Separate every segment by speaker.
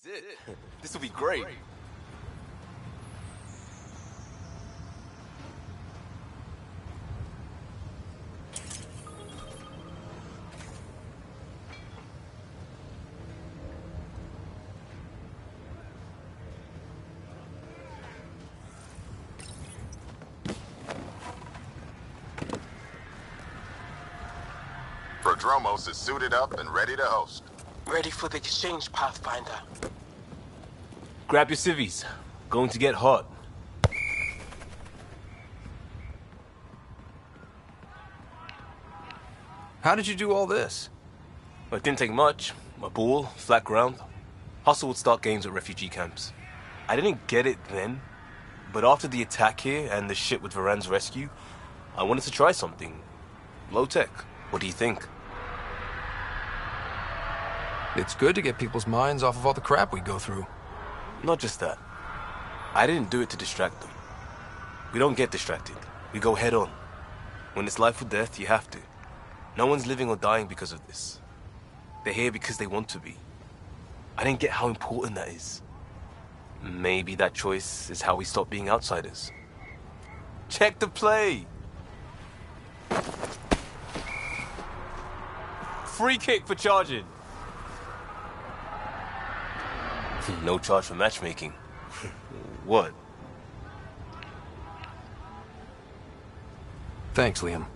Speaker 1: This is it. This will be great.
Speaker 2: Prodromos is suited up and ready to host.
Speaker 3: Ready for the exchange, Pathfinder.
Speaker 1: Grab your civvies. Going to get hot.
Speaker 4: How did you do all this?
Speaker 1: Well, it didn't take much. A ball, flat ground. Hustle would start games at refugee camps. I didn't get it then, but after the attack here and the shit with Varan's rescue, I wanted to try something. Low tech. What do you think?
Speaker 4: It's good to get people's minds off of all the crap we go through.
Speaker 1: Not just that. I didn't do it to distract them. We don't get distracted. We go head on. When it's life or death, you have to. No one's living or dying because of this. They're here because they want to be. I didn't get how important that is. Maybe that choice is how we stop being outsiders. Check the play! Free kick for charging. No charge for matchmaking. What?
Speaker 4: Thanks, Liam.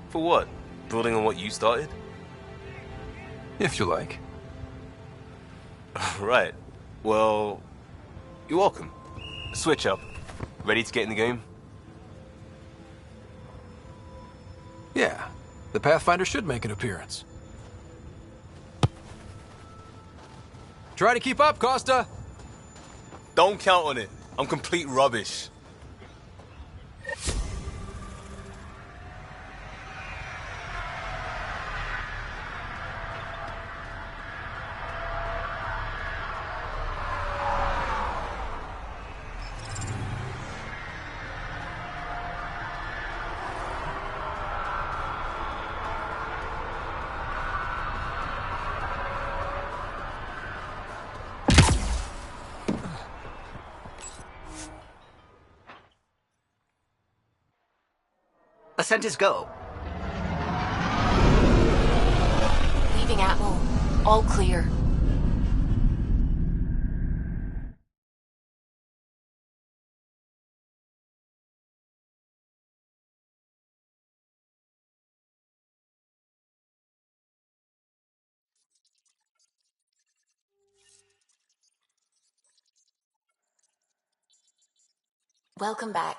Speaker 1: For what? Building on what you started?
Speaker 4: If you like.
Speaker 1: Right. Well, you're welcome. Switch up. Ready to get in the game?
Speaker 4: Yeah, the Pathfinder should make an appearance. Try to keep up, Costa!
Speaker 1: Don't count on it. I'm complete rubbish.
Speaker 5: Ascent is go.
Speaker 6: Leaving Atwell. All clear. Welcome back.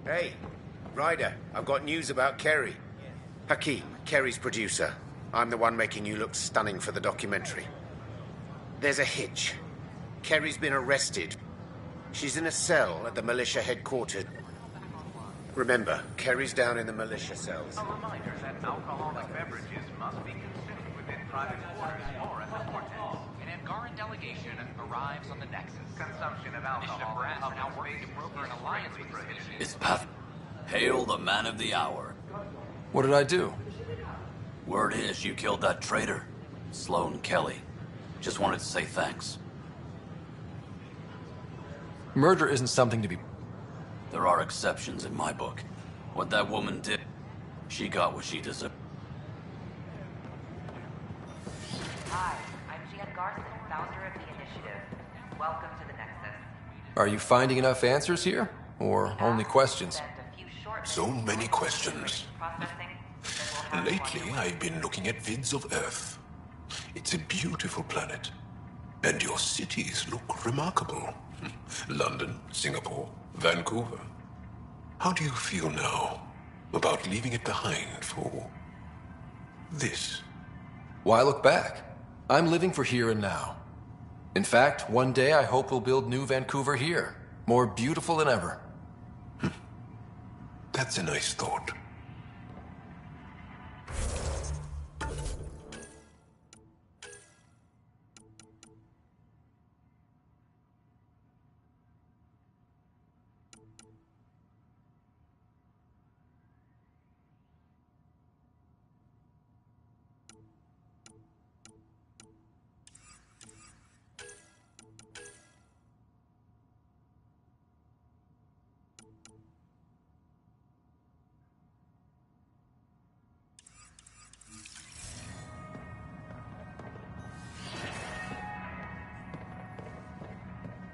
Speaker 7: Hey, Ryder, I've got news about Kerry. Hakeem, Kerry's producer. I'm the one making you look stunning for the documentary. There's a hitch. Kerry's been arrested. She's in a cell at the militia headquarters. Remember, Kerry's down in the militia cells.
Speaker 8: A reminder that alcoholic beverages must be consumed within private quarters or at the quarters. An Angaran delegation arrives on the Nexus. Consumption of alcohol are now working to broker an alliance with this mission.
Speaker 9: It's Path. Hail the man of the hour.
Speaker 4: What did I do?
Speaker 9: Word is you killed that traitor, Sloane Kelly. Just wanted to say thanks.
Speaker 4: Murder isn't something to be...
Speaker 9: There are exceptions in my book. What that woman did, she got what she deserved.
Speaker 10: Hi, I'm Jan Garson, founder of the initiative. Welcome to the Nexus.
Speaker 4: Are you finding enough answers here? Or only questions?
Speaker 11: So many questions. Lately, I've been looking at vids of Earth. It's a beautiful planet. And your cities look remarkable. London, Singapore, Vancouver. How do you feel now about leaving it behind for this?
Speaker 4: Why look back? I'm living for here and now. In fact, one day I hope we'll build new Vancouver here. More beautiful than ever.
Speaker 11: That's a nice thought.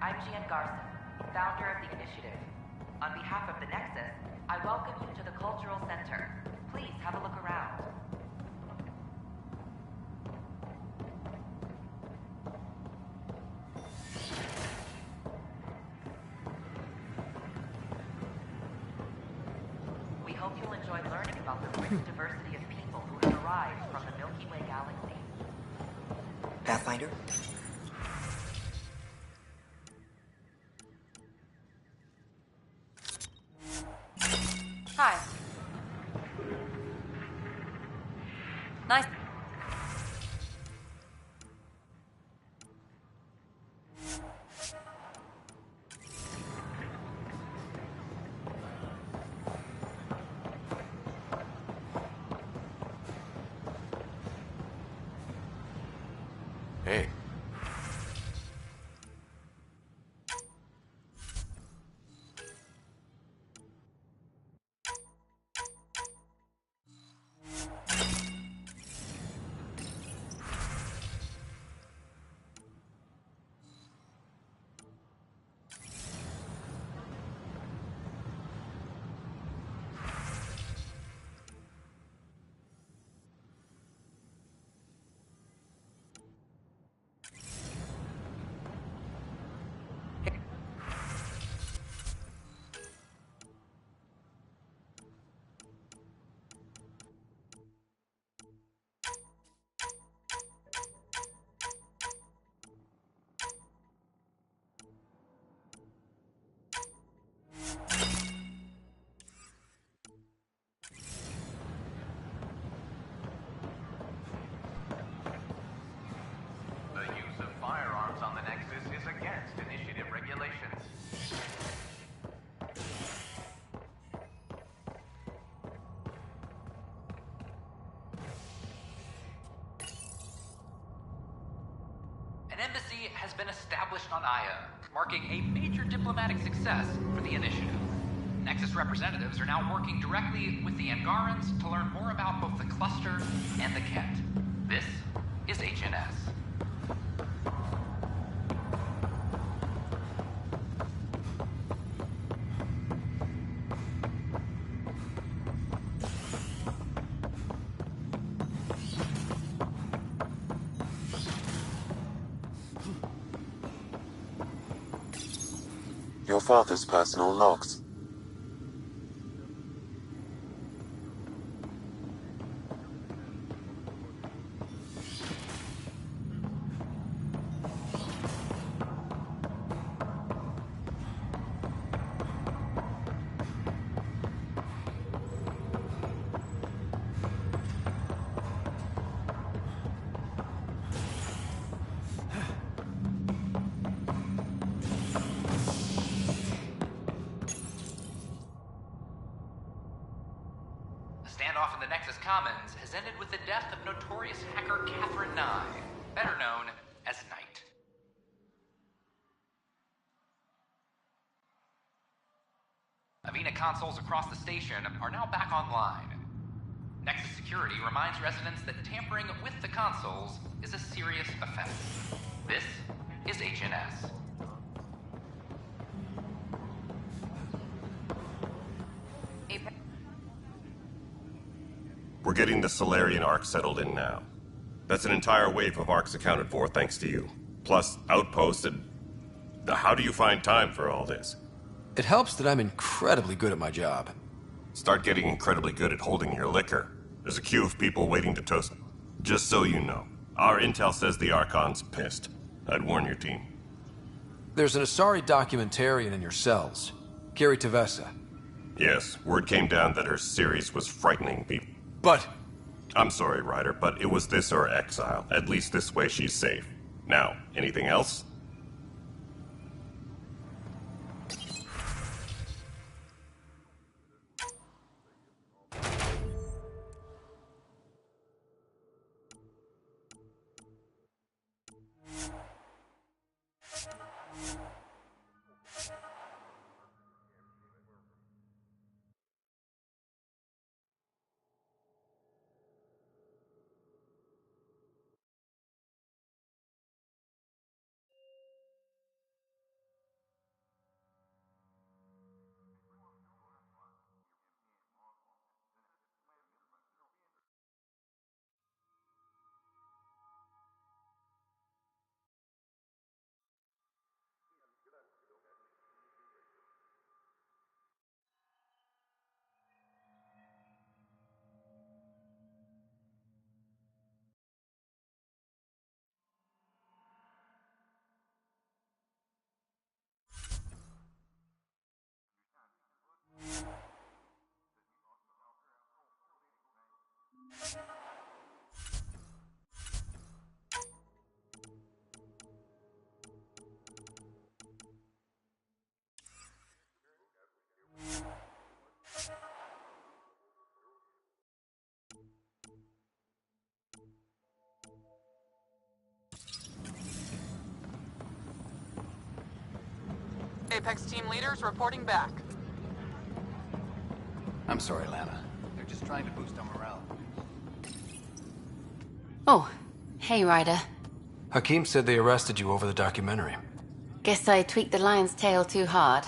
Speaker 10: I'm Jan Garson, founder of the initiative. On behalf of the Nexus, I welcome you to the Cultural Center. Please have a look around. We hope you'll enjoy learning about the rich diversity of people who have arrived from the Milky Way galaxy.
Speaker 5: Pathfinder?
Speaker 10: Hi. Nice.
Speaker 1: Hey.
Speaker 8: Embassy has been established on Aya, marking a major diplomatic success for the initiative. Nexus representatives are now working directly with the Angarans to learn more about both the cluster and the Kent. This is HNS.
Speaker 2: Your father's personal logs.
Speaker 8: standoff in the Nexus Commons has ended with the death of notorious hacker Catherine Nye, better known as Knight. Avena consoles across the station are now back online. Nexus Security reminds residents that tampering with the consoles is a serious offense. This is HNS.
Speaker 12: We're getting the Solarian Arc settled in now. That's an entire wave of arcs accounted for thanks to you. Plus, outposts and... How do you find time for all this?
Speaker 4: It helps that I'm incredibly good at my job.
Speaker 12: Start getting incredibly good at holding your liquor. There's a queue of people waiting to toast. Just so you know, our intel says the Archon's pissed. I'd warn your team.
Speaker 4: There's an Asari documentarian in your cells, Carrie Tavessa.
Speaker 12: Yes, word came down that her series was frightening people.
Speaker 4: But...
Speaker 12: I'm sorry, Ryder, but it was this or exile. At least this way she's safe. Now, anything else?
Speaker 13: Apex team leaders reporting back.
Speaker 9: I'm sorry, Lana. They're just trying to boost our morale.
Speaker 6: Oh, hey, Ryder.
Speaker 4: Hakim said they arrested you over the documentary.
Speaker 6: Guess I tweaked the lion's tail too hard.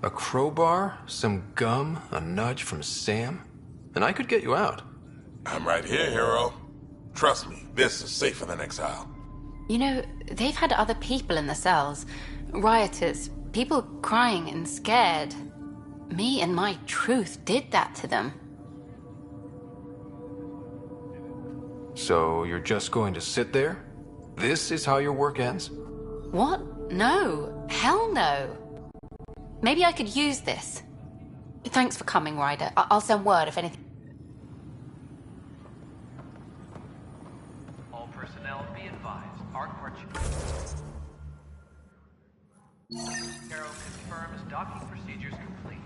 Speaker 4: A crowbar, some gum, a nudge from Sam, and I could get you out.
Speaker 11: I'm right here, hero. Trust me, this is safer than exile.
Speaker 6: You know, they've had other people in the cells. Rioters, people crying and scared. Me and my truth did that to them.
Speaker 4: So you're just going to sit there? This is how your work ends?
Speaker 6: What? No. Hell no. Maybe I could use this. Thanks for coming, Ryder. I'll send word if anything...
Speaker 8: All personnel be advised. Arc March... Arrow confirms docking procedures complete.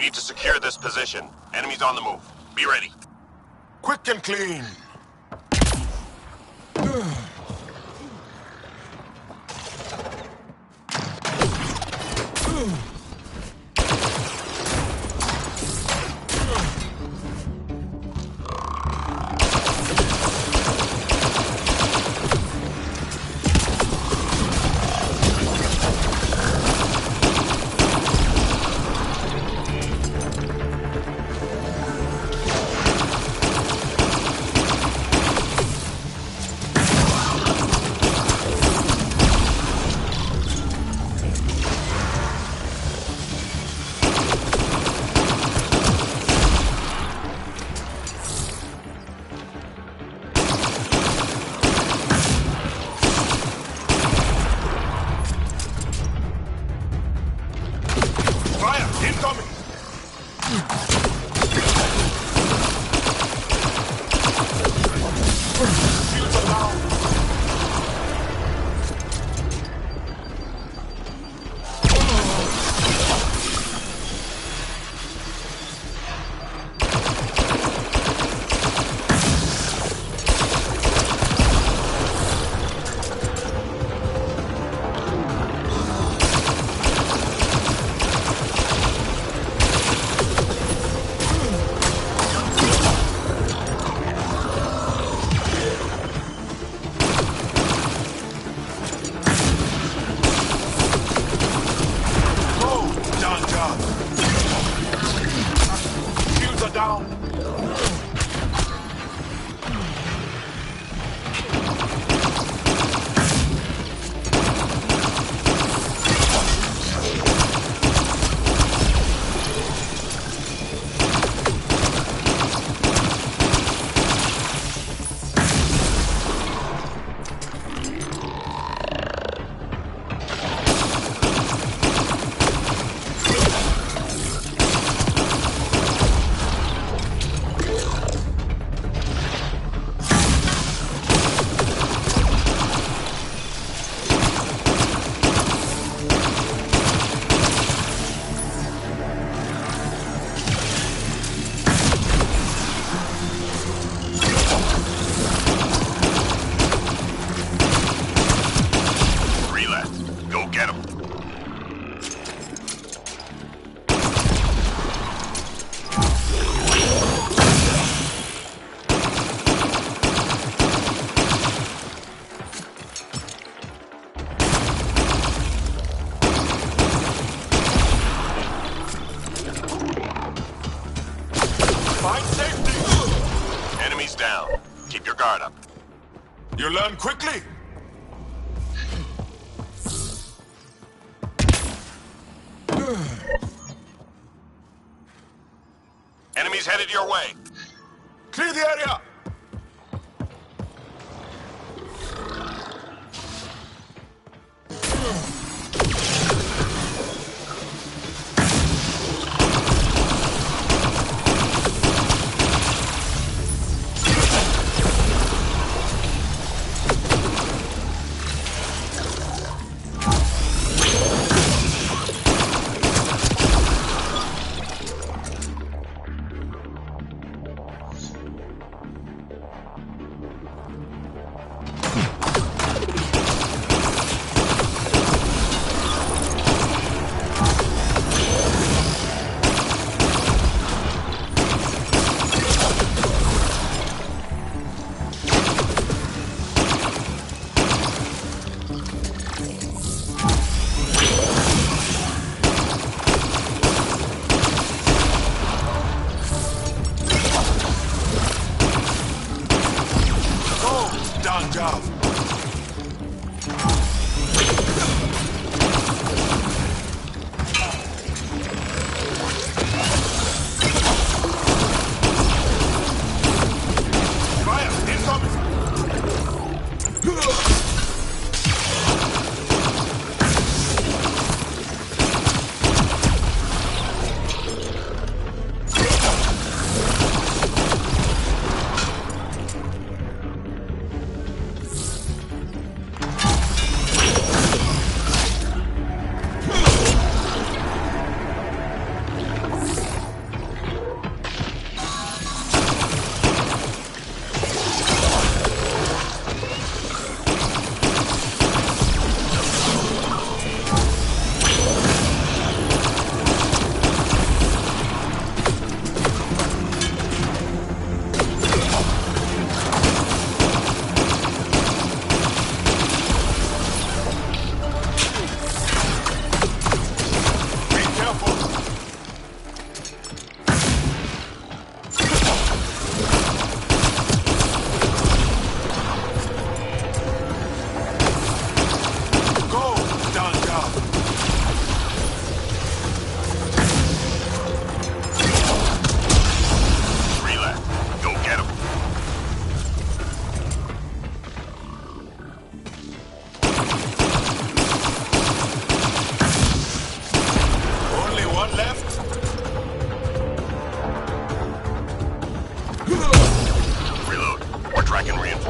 Speaker 12: need to secure this position. Enemies on the move. Be ready.
Speaker 11: Quick and clean.
Speaker 12: You learn quickly. Enemies headed your way.
Speaker 11: Clear the area!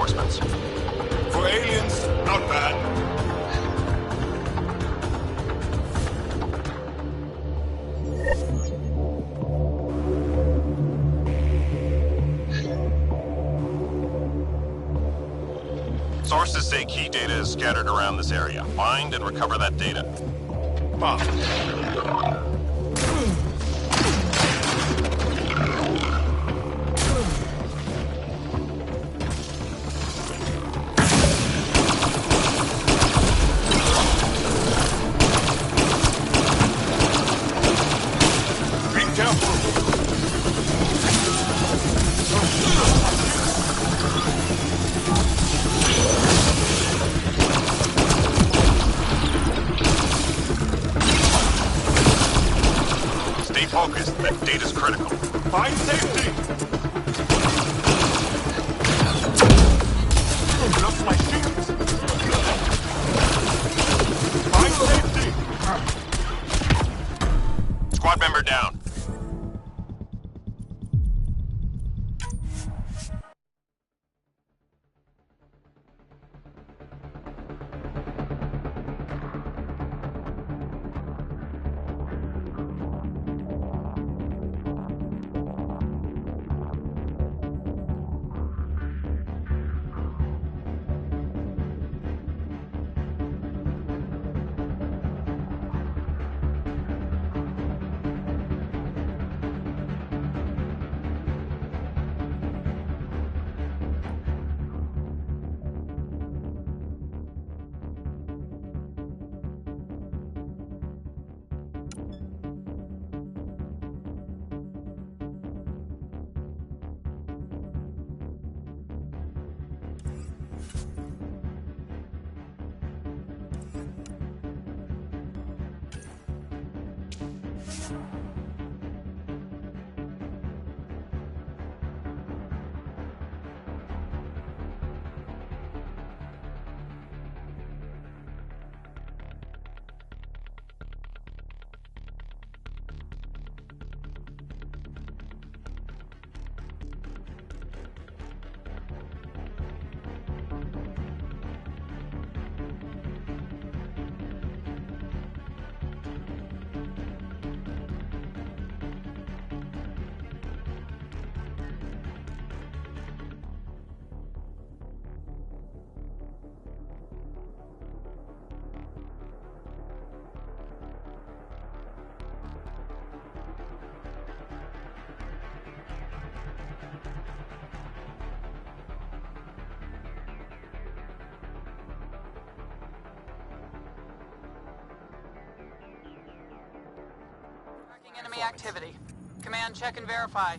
Speaker 2: reinforcements.
Speaker 11: For aliens, not bad.
Speaker 12: Sources say key data is scattered around this area. Find and recover that data.
Speaker 11: Bob.
Speaker 12: Focused. That data's critical.
Speaker 11: Find safety! Lost my shields! Find safety!
Speaker 12: Squad member down.
Speaker 13: Enemy activity. Command, check and verify.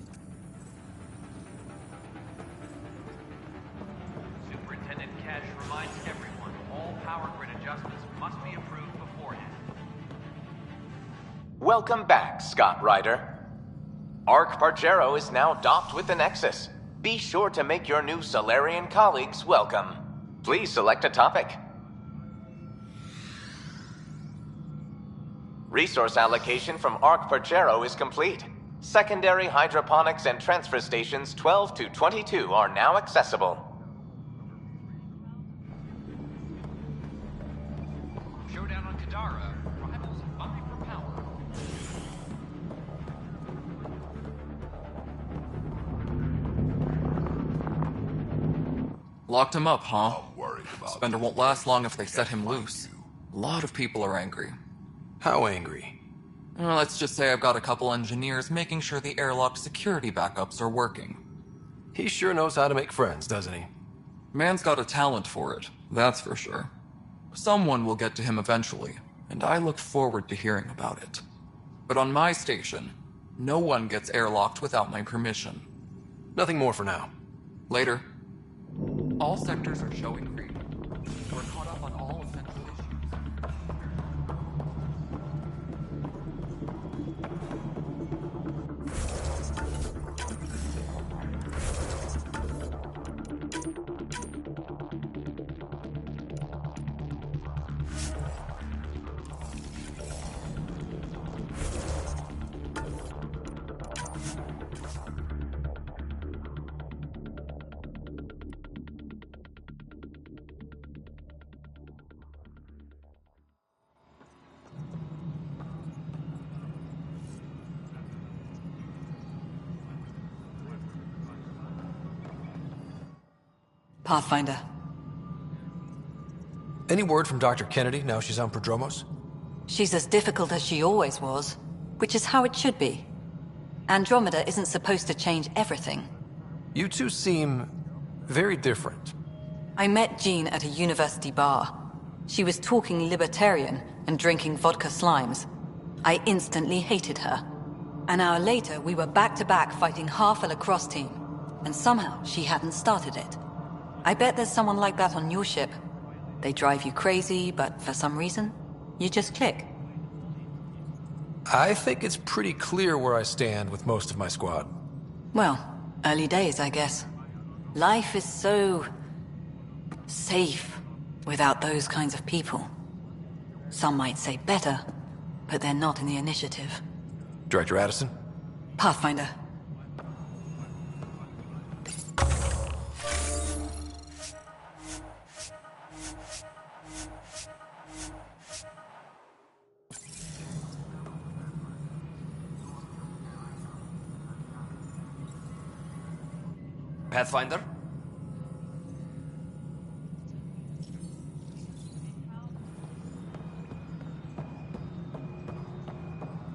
Speaker 8: Superintendent Cash reminds everyone all power grid adjustments must be approved beforehand.
Speaker 14: Welcome back, Scott Ryder. Ark Pargero is now docked with the Nexus. Be sure to make your new Solarian colleagues welcome. Please select a topic. Resource allocation from Ark Pargero is complete. Secondary hydroponics and transfer stations 12 to 22 are now accessible.
Speaker 8: Showdown on Kadara. Rivals vie for power.
Speaker 15: Locked him up, huh?
Speaker 11: I'm worried about
Speaker 15: Spender won't last long if they set him loose. A lot of people are angry.
Speaker 4: How angry?
Speaker 15: Well, let's just say I've got a couple engineers making sure the airlock security backups are working.
Speaker 4: He sure knows how to make friends, doesn't he?
Speaker 15: Man's got a talent for it, that's for sure. Someone will get to him eventually, and I look forward to hearing about it. But on my station, no one gets airlocked without my permission.
Speaker 4: Nothing more for now.
Speaker 15: Later. All sectors are showing green. We're caught up on all essential issues.
Speaker 16: Pathfinder.
Speaker 4: Any word from Dr. Kennedy now she's on Prodromos?
Speaker 16: She's as difficult as she always was, which is how it should be. Andromeda isn't supposed to change everything.
Speaker 4: You two seem very different.
Speaker 16: I met Jean at a university bar. She was talking libertarian and drinking vodka slimes. I instantly hated her. An hour later, we were back-to-back fighting half a lacrosse team, and somehow she hadn't started it. I bet there's someone like that on your ship. They drive you crazy, but for some reason, you just click.
Speaker 4: I think it's pretty clear where I stand with most of my squad.
Speaker 16: Well, early days, I guess. Life is so... safe without those kinds of people. Some might say better, but they're not in the initiative.
Speaker 4: Director Addison?
Speaker 16: Pathfinder.
Speaker 17: Pathfinder?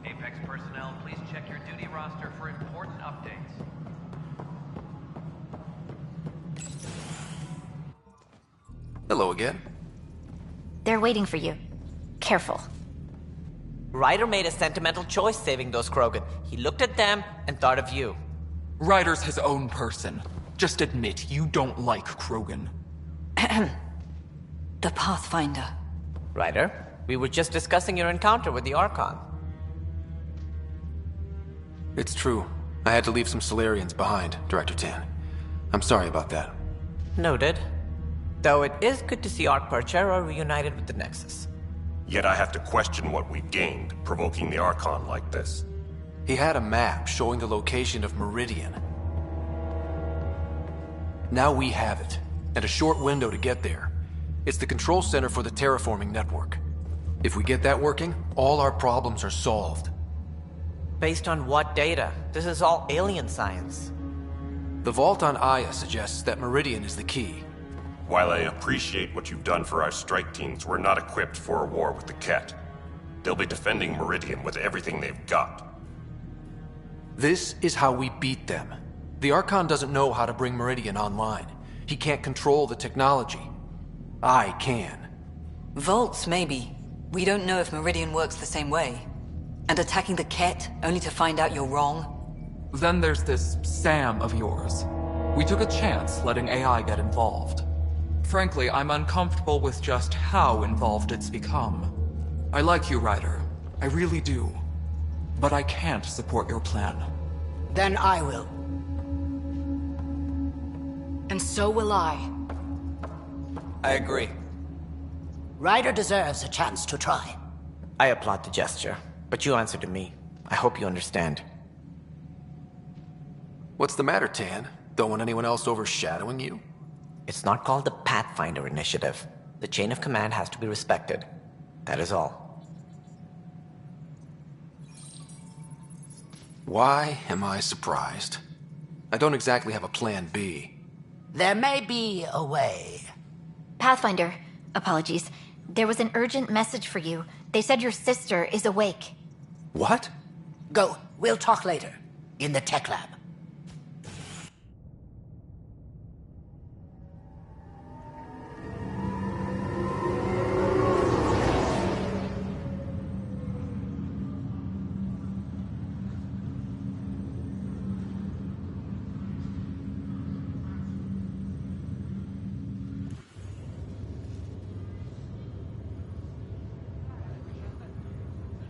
Speaker 8: Apex personnel, please check your duty roster for important updates.
Speaker 4: Hello again.
Speaker 18: They're waiting for you. Careful.
Speaker 19: Ryder made a sentimental choice saving those Krogan. He looked at them and thought of you.
Speaker 15: Ryder's his own person. Just admit you don't like Krogan.
Speaker 16: The Pathfinder.
Speaker 19: Ryder, we were just discussing your encounter with the Archon.
Speaker 4: It's true. I had to leave some Solarians behind, Director Tan. I'm sorry about that.
Speaker 19: Noted. Though it is good to see Arc Parchero reunited with the Nexus.
Speaker 12: Yet I have to question what we gained, provoking the Archon like this.
Speaker 4: He had a map showing the location of Meridian. Now we have it, and a short window to get there. It's the control center for the terraforming network. If we get that working, all our problems are solved.
Speaker 19: Based on what data? This is all alien science.
Speaker 4: The vault on Aya suggests that Meridian is the key.
Speaker 12: While I appreciate what you've done for our strike teams, we're not equipped for a war with the Ket. They'll be defending Meridian with everything they've got.
Speaker 4: This is how we beat them. The Archon doesn't know how to bring Meridian online. He can't control the technology. I can.
Speaker 16: Vaults, maybe. We don't know if Meridian works the same way. And attacking the Ket, only to find out you're wrong?
Speaker 15: Then there's this Sam of yours. We took a chance letting AI get involved. Frankly, I'm uncomfortable with just how involved it's become. I like you, Ryder. I really do. But I can't support your plan.
Speaker 20: Then I will.
Speaker 21: And so will I.
Speaker 19: I agree.
Speaker 20: Ryder deserves a chance to try.
Speaker 19: I applaud the gesture, but you answer to me. I hope you understand.
Speaker 4: What's the matter, Tan? Don't want anyone else overshadowing you?
Speaker 19: It's not called the Pathfinder Initiative. The chain of command has to be respected. That is all.
Speaker 4: Why am I surprised? I don't exactly have a plan B.
Speaker 20: There may be a way.
Speaker 18: Pathfinder, apologies. There was an urgent message for you. They said your sister is awake.
Speaker 4: What?
Speaker 20: Go. We'll talk later. In the tech lab.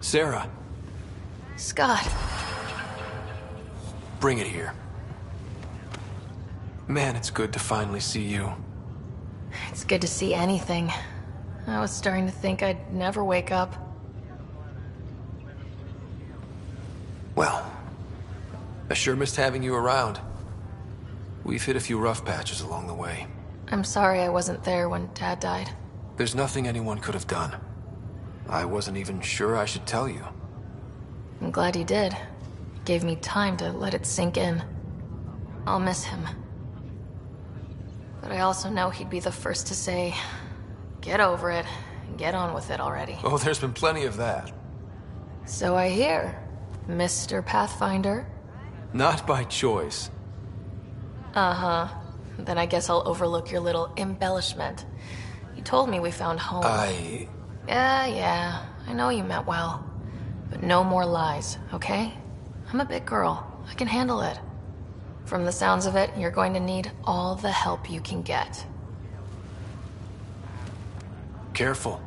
Speaker 4: Sarah.
Speaker 21: Scott.
Speaker 4: Bring it here. Man, it's good to finally see you.
Speaker 21: It's good to see anything. I was starting to think I'd never wake up.
Speaker 4: Well, I sure missed having you around. We've hit a few rough patches along the way.
Speaker 21: I'm sorry I wasn't there when Dad died.
Speaker 4: There's nothing anyone could have done. I wasn't even sure I should tell you.
Speaker 21: I'm glad you did. It gave me time to let it sink in. I'll miss him. But I also know he'd be the first to say, get over it, and get on with it already.
Speaker 4: Oh, there's been plenty of that.
Speaker 21: So I hear, Mr. Pathfinder.
Speaker 4: Not by choice.
Speaker 21: Uh-huh. Then I guess I'll overlook your little embellishment. You told me we found home. Yeah, I know you meant well. But no more lies, okay? I'm a big girl. I can handle it. From the sounds of it, you're going to need all the help you can get.
Speaker 4: Careful.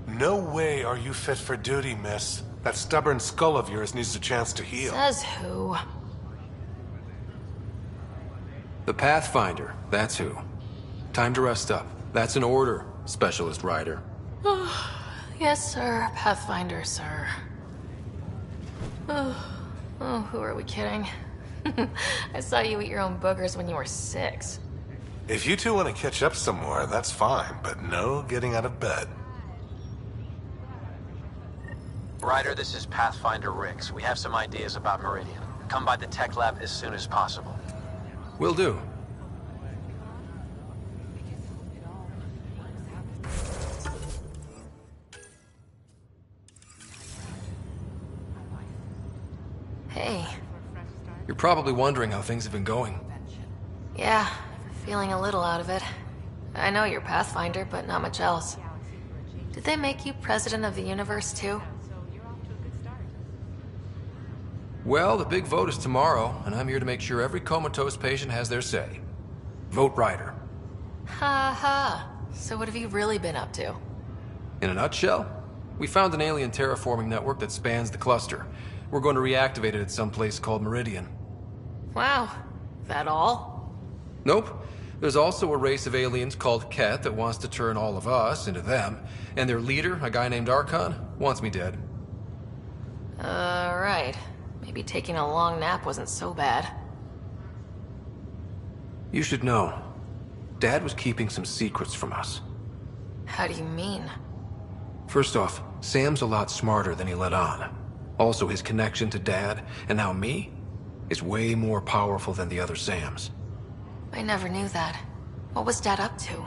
Speaker 17: No way are you fit for duty, miss. That stubborn skull of yours needs a chance to heal.
Speaker 21: Says who?
Speaker 4: The Pathfinder, that's who. Time to rest up. That's an order, Specialist Ryder.
Speaker 21: Yes, sir. Pathfinder, sir. Oh, who are we kidding? I saw you eat your own boogers when you were 6.
Speaker 17: If you two want to catch up some more, that's fine, but no getting out of bed.
Speaker 22: Ryder, this is Pathfinder Rix. We have some ideas about Meridian. Come by the tech lab as soon as possible.
Speaker 4: Will do.
Speaker 21: Hey.
Speaker 4: You're probably wondering how things have been going.
Speaker 21: Yeah, feeling a little out of it. I know you're Pathfinder, but not much else. Did they make you president of the universe, too?
Speaker 4: Well, the big vote is tomorrow, and I'm here to make sure every comatose patient has their say. Vote Ryder.
Speaker 21: Ha ha. So what have you really been up to?
Speaker 4: In a nutshell, we found an alien terraforming network that spans the cluster. We're going to reactivate it at some place called Meridian.
Speaker 21: Wow. That all?
Speaker 4: Nope. There's also a race of aliens called Ket that wants to turn all of us into them, and their leader, a guy named Archon, wants me dead.
Speaker 21: Right. Maybe taking a long nap wasn't so bad.
Speaker 4: You should know. Dad was keeping some secrets from us.
Speaker 21: How do you mean?
Speaker 4: First off, Sam's a lot smarter than he let on. Also, his connection to Dad, and now me, is way more powerful than the other Sams.
Speaker 21: I never knew that. What was Dad up to?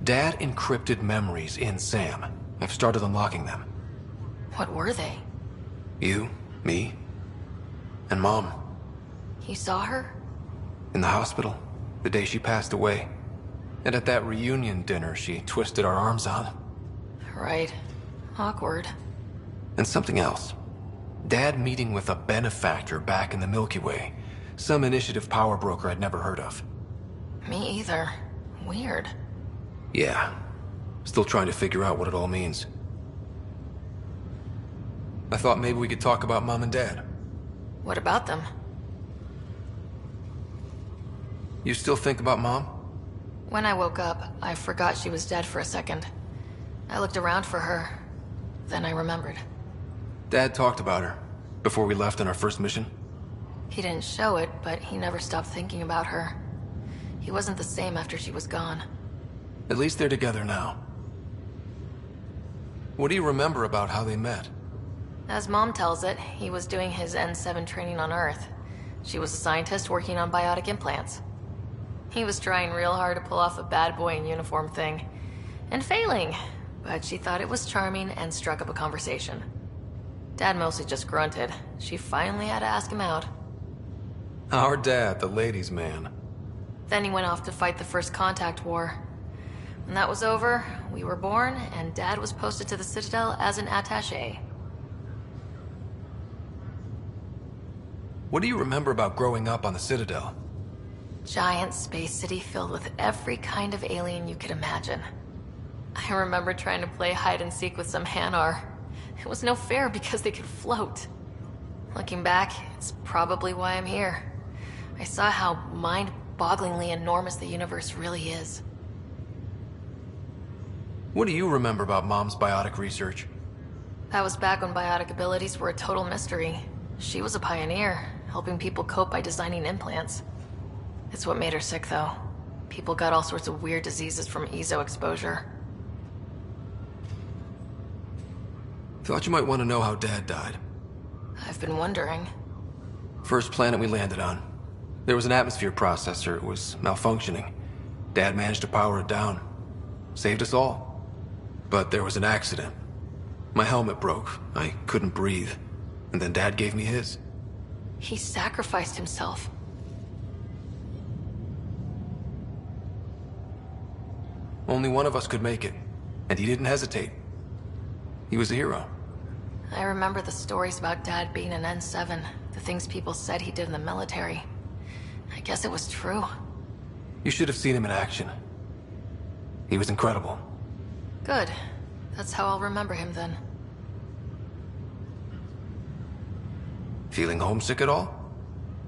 Speaker 4: Dad encrypted memories in Sam. I've started unlocking them.
Speaker 21: What were they?
Speaker 4: You, me, and Mom.
Speaker 21: You saw her?
Speaker 4: In the hospital, the day she passed away. And at that reunion dinner she twisted our arms on.
Speaker 21: Right. Awkward.
Speaker 4: And something else. Dad meeting with a benefactor back in the Milky Way. Some initiative power broker I'd never heard of.
Speaker 21: Me either. Weird.
Speaker 4: Yeah. Still trying to figure out what it all means. I thought maybe we could talk about Mom and Dad.
Speaker 21: What about them?
Speaker 4: You still think about Mom?
Speaker 21: When I woke up, I forgot she was dead for a second. I looked around for her. Then I remembered.
Speaker 4: Dad talked about her before we left on our first mission.
Speaker 21: He didn't show it, but he never stopped thinking about her. He wasn't the same after she was gone.
Speaker 4: At least they're together now. What do you remember about how they met?
Speaker 21: As Mom tells it, he was doing his N7 training on Earth. She was a scientist working on biotic implants. He was trying real hard to pull off a bad boy in uniform thing. And failing, but she thought it was charming and struck up a conversation. Dad mostly just grunted. She finally had to ask him out.
Speaker 4: Our dad, the ladies' man.
Speaker 21: Then he went off to fight the First Contact War. When that was over, we were born, and Dad was posted to the Citadel as an attaché.
Speaker 4: What do you remember about growing up on the Citadel?
Speaker 21: Giant space city filled with every kind of alien you could imagine. I remember trying to play hide and seek with some Hanar. It was no fair because they could float. Looking back, it's probably why I'm here. I saw how mind-bogglingly enormous the universe really is.
Speaker 4: What do you remember about Mom's biotic research?
Speaker 21: That was back when biotic abilities were a total mystery. She was a pioneer, helping people cope by designing implants. It's what made her sick, though. People got all sorts of weird diseases from EZO exposure.
Speaker 4: Thought you might want to know how Dad died.
Speaker 21: I've been wondering.
Speaker 4: First planet we landed on. There was an atmosphere processor. It was malfunctioning. Dad managed to power it down. Saved us all. But there was an accident. My helmet broke. I couldn't breathe. And then Dad gave me his.
Speaker 21: He sacrificed himself.
Speaker 4: Only one of us could make it. And he didn't hesitate. He was a hero.
Speaker 21: I remember the stories about Dad being an N7. The things people said he did in the military. I guess it was true.
Speaker 4: You should have seen him in action. He was incredible.
Speaker 21: Good. That's how I'll remember him then.
Speaker 4: Feeling homesick at all?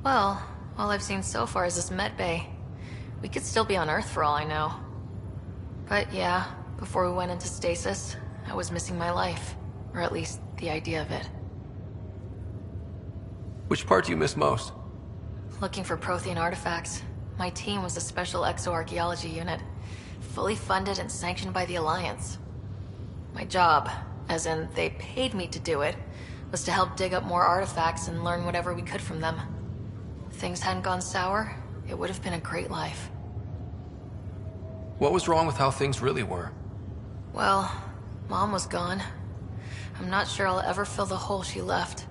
Speaker 21: Well, all I've seen so far is this med bay. We could still be on Earth for all I know. But yeah, before we went into stasis, I was missing my life. Or at least, the idea of it.
Speaker 4: Which part do you miss most?
Speaker 21: Looking for Prothean artifacts. My team was a special exoarchaeology unit. Fully funded and sanctioned by the Alliance. My job, as in they paid me to do it, was to help dig up more artifacts and learn whatever we could from them. If things hadn't gone sour, it would have been a great life.
Speaker 4: What was wrong with how things really were?
Speaker 21: Well, Mom was gone. I'm not sure I'll ever fill the hole she left.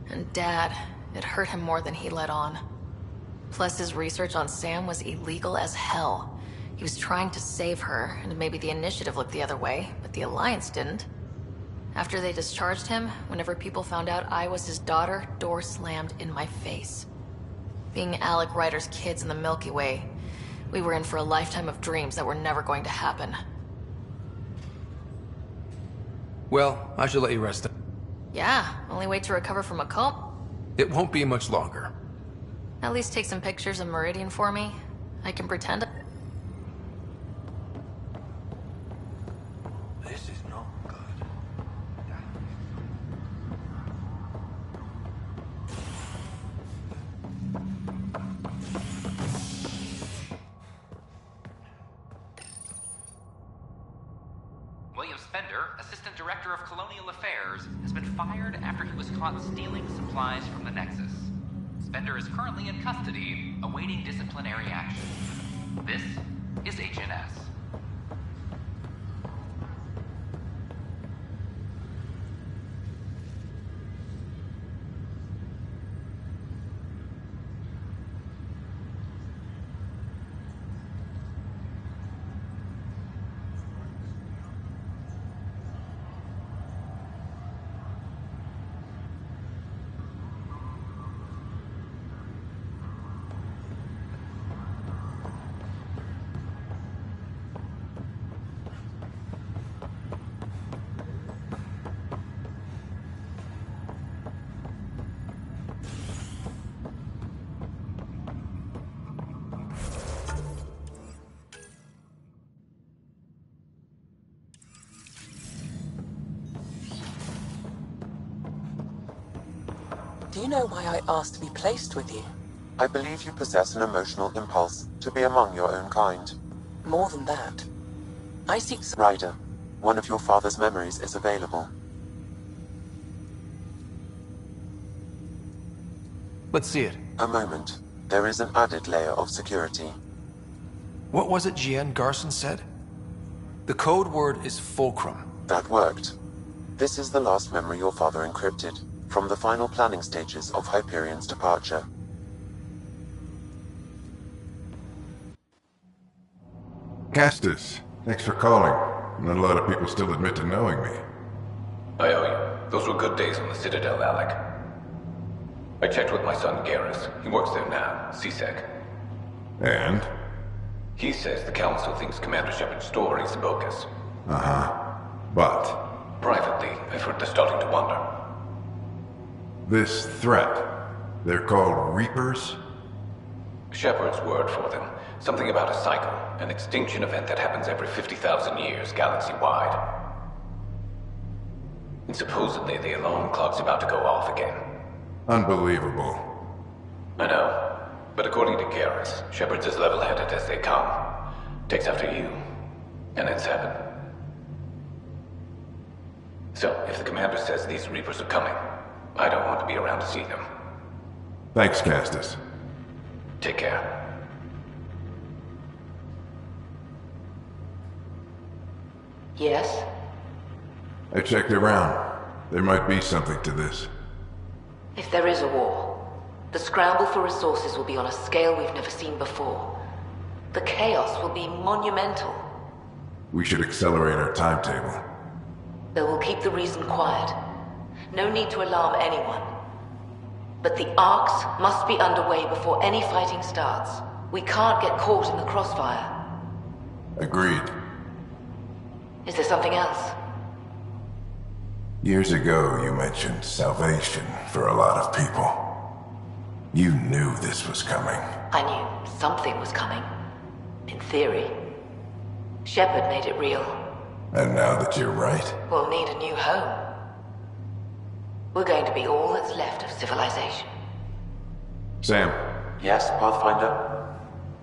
Speaker 21: And Dad, it hurt him more than he let on. Plus his research on Sam was illegal as hell. He was trying to save her, and maybe the Initiative looked the other way, but the Alliance didn't. After they discharged him, whenever people found out I was his daughter, doors slammed in my face. Being Alec Ryder's kids in the Milky Way, we were in for a lifetime of dreams that were never going to happen.
Speaker 4: Well, I should let you rest.
Speaker 21: Yeah, only way to recover from a cult?
Speaker 4: It won't be much longer.
Speaker 21: At least take some pictures of Meridian for me. I can pretend.
Speaker 3: This is not good.
Speaker 8: William Spender, Assistant Director of Colonial Affairs, has been fired after he was caught stealing supplies from the Nexus. Spender is currently in custody, awaiting disciplinary action. This is HNS.
Speaker 7: Do you know why I asked to be placed with you?
Speaker 23: I believe you possess an emotional impulse to be among your own kind.
Speaker 7: More than that. I seek...
Speaker 23: Ryder, one of your father's memories is available.
Speaker 4: Let's see it.
Speaker 23: A moment. There is an added layer of security.
Speaker 4: What was it Gian Garson said? The code word is fulcrum.
Speaker 23: That worked. This is the last memory your father encrypted, from the final planning stages of Hyperion's departure.
Speaker 24: Castus, thanks for calling. Not a lot of people still admit to knowing me.
Speaker 25: I owe you. Those were good days on the Citadel, Alec. I checked with my son Garrus. He works there now, CSEC.
Speaker 24: And?
Speaker 25: He says the Council thinks Commander Shepard's story is bogus.
Speaker 24: Uh-huh. But?
Speaker 25: Privately, I've heard they're starting to wonder.
Speaker 24: This threat, they're called Reapers?
Speaker 25: Shepard's word for them. Something about a cycle, an extinction event that happens every 50,000 years, galaxy-wide. And supposedly the alarm clock's about to go off again.
Speaker 24: Unbelievable.
Speaker 25: I know. But according to Garrus, Shepard's as level-headed as they come. Takes after you. And N7. So, if the commander says these Reapers are coming, I don't want to be around to see them.
Speaker 24: Thanks, Castus.
Speaker 25: Take care.
Speaker 1: Yes?
Speaker 24: I checked around. There might be something to this.
Speaker 1: If there is a war, the scramble for resources will be on a scale we've never seen before. The chaos will be monumental.
Speaker 24: We should accelerate our timetable.
Speaker 1: They will keep the reason quiet. No need to alarm anyone. But the arcs must be underway before any fighting starts. We can't get caught in the crossfire.
Speaker 24: Agreed.
Speaker 1: Is there something else?
Speaker 24: Years ago, you mentioned salvation for a lot of people. You knew this was coming.
Speaker 1: I knew something was coming. In theory. Shepard made it real.
Speaker 24: And now that you're right,
Speaker 1: We'll need a new home. We're going to be all that's left of civilization.
Speaker 24: Sam,
Speaker 23: Yes, Pathfinder?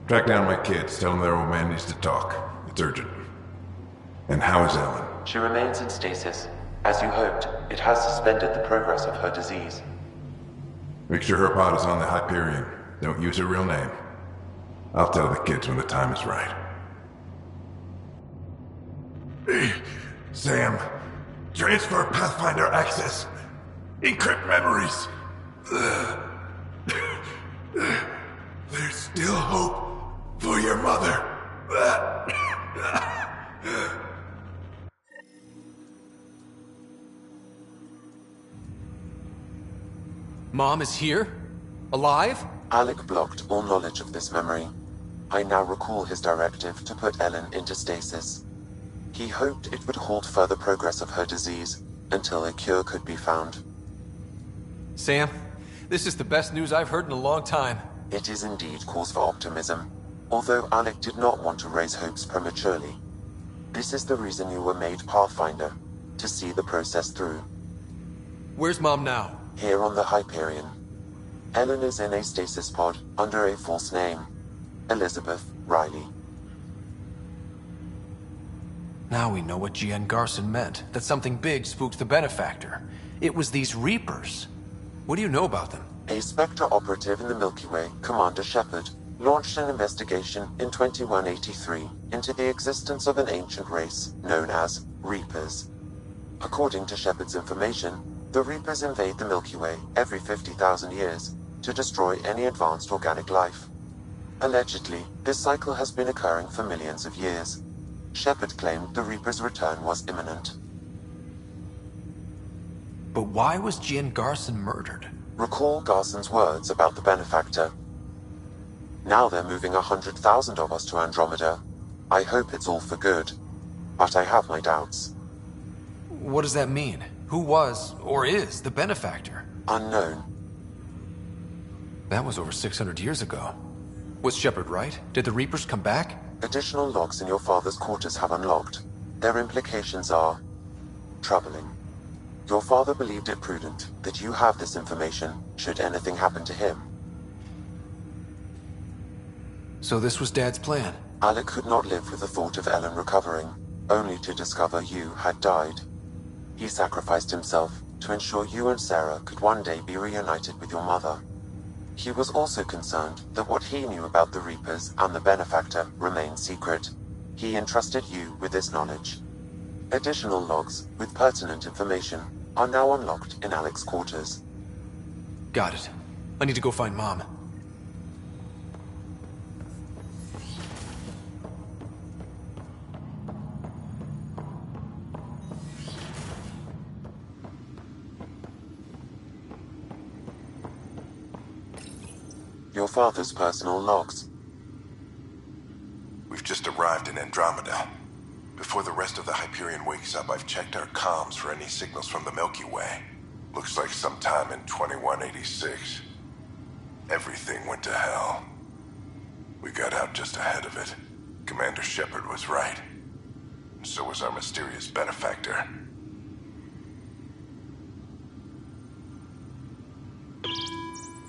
Speaker 24: track down my kids. Tell them their old man needs to talk. It's urgent. And how is Ellen?
Speaker 23: She remains in stasis. As you hoped, it has suspended the progress of her disease.
Speaker 24: Make sure her pod is on the Hyperion. Don't use her real name. I'll tell the kids when the time is right. Sam, transfer Pathfinder access. Encrypt memories. There's still hope for your mother.
Speaker 4: Mom is here? Alive?
Speaker 23: Alec blocked all knowledge of this memory. I now recall his directive to put Ellen into stasis. He hoped it would halt further progress of her disease until a cure could be found.
Speaker 4: Sam, this is the best news I've heard in a long time.
Speaker 23: It is indeed cause for optimism, although Alec did not want to raise hopes prematurely. This is the reason you were made Pathfinder, to see the process through.
Speaker 4: Where's Mom now?
Speaker 23: Here on the Hyperion. Ellen is in a stasis pod under a false name. Elizabeth Riley.
Speaker 4: Now we know what G.N. Garson meant, that something big spooked the Benefactor. It was these Reapers. What do you know about them?
Speaker 23: A Spectre operative in the Milky Way, Commander Shepard, launched an investigation in 2183 into the existence of an ancient race known as Reapers. According to Shepard's information, the Reapers invade the Milky Way every 50,000 years to destroy any advanced organic life. Allegedly, this cycle has been occurring for millions of years. Shepard claimed the Reapers' return was imminent.
Speaker 4: But why was G.N. Garson murdered?
Speaker 23: Recall Garson's words about the Benefactor. Now they're moving 100,000 of us to Andromeda. I hope it's all for good, but I have my doubts.
Speaker 4: What does that mean? Who was, or is, the Benefactor?
Speaker 23: Unknown.
Speaker 4: That was over 600 years ago. Was Shepard right? Did the Reapers come back?
Speaker 23: Additional logs in your father's quarters have unlocked. Their implications are troubling. Your father believed it prudent that you have this information should anything happen to him.
Speaker 4: So this was Dad's plan?
Speaker 23: Alec could not live with the thought of Ellen recovering, only to discover you had died. He sacrificed himself to ensure you and Sarah could one day be reunited with your mother. He was also concerned that what he knew about the Reapers and the Benefactor remained secret. He entrusted you with this knowledge. Additional logs with pertinent information are now unlocked in Alec's quarters.
Speaker 4: Got it. I need to go find Mom.
Speaker 23: Your father's personal logs.
Speaker 24: We've just arrived in Andromeda. Before the rest of the Hyperion wakes up, I've checked our comms for any signals from the Milky Way. Looks like sometime in 2186. Everything went to hell. We got out just ahead of it. Commander Shepard was right. And so was our mysterious Benefactor.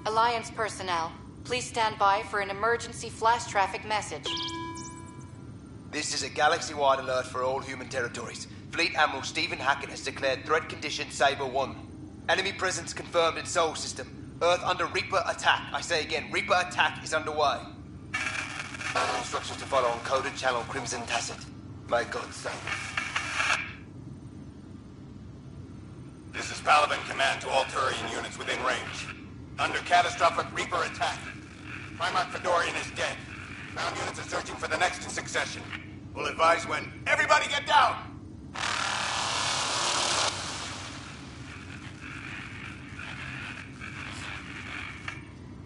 Speaker 3: Alliance personnel, please stand by for an emergency flash traffic message.
Speaker 5: This is a galaxy-wide alert for all human territories. Fleet Admiral Stephen Hackett has declared threat condition Saber 1. Enemy presence confirmed in Sol System. Earth under Reaper attack. I say again, Reaper attack is underway. Instructions to follow on coded channel Crimson Tacit. May God save us.
Speaker 2: This is Paladin Command to all Turian units within range. Under catastrophic Reaper attack. Primarch Fedorian is dead. Ground units are searching for the next in succession. We'll advise when. Everybody get down!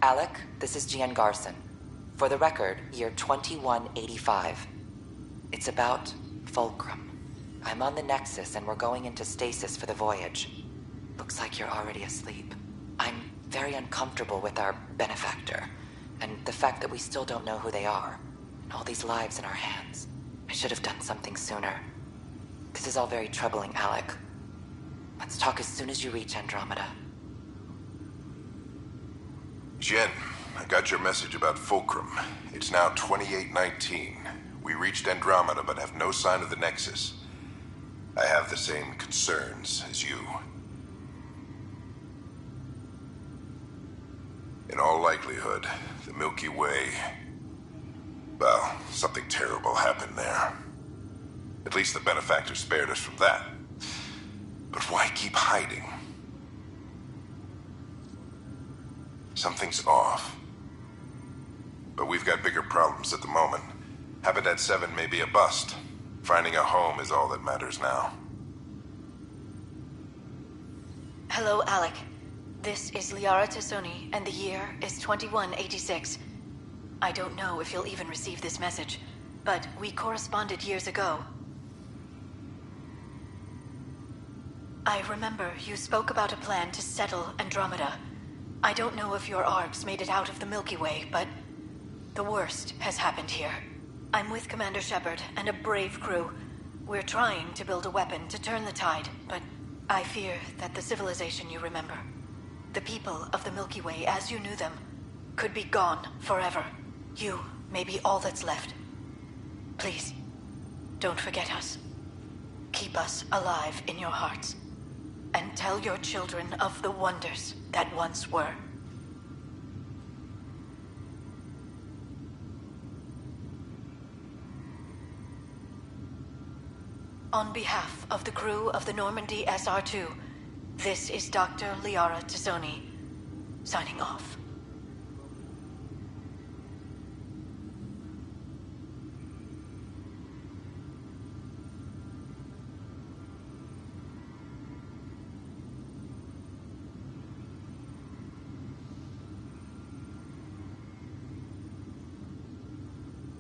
Speaker 6: Alec, this is Gian Garson. For the record, year 2185. It's about Fulcrum. I'm on the Nexus and we're going into stasis for the voyage. Looks like you're already asleep. I'm very uncomfortable with our benefactor, and the fact that we still don't know who they are, and all these lives in our hands. I should have done something sooner. This is all very troubling, Alec. Let's talk as soon as you reach Andromeda.
Speaker 24: Jen, I got your message about Fulcrum. It's now 2819. We reached Andromeda but have no sign of the Nexus. I have the same concerns as you. In all likelihood, the Milky Way... well, something terrible happened there. At least the benefactor spared us from that. But why keep hiding? Something's off. But we've got bigger problems at the moment. Habitat 7 may be a bust. Finding a home is all that matters now.
Speaker 9: Hello, Alec. This is Liara Tassoni, and the year is 2186. I don't know if you'll even receive this message, but we corresponded years ago. I remember you spoke about a plan to settle Andromeda. I don't know if your arcs made it out of the Milky Way, but the worst has happened here. I'm with Commander Shepard and a brave crew. We're trying to build a weapon to turn the tide, but I fear that the civilization you remember, the people of the Milky Way as you knew them, could be gone forever. You may be all that's left. Please, don't forget us. Keep us alive in your hearts. And tell your children of the wonders that once were. On behalf of the crew of the Normandy SR2, this is Dr. Liara Tassoni, signing off.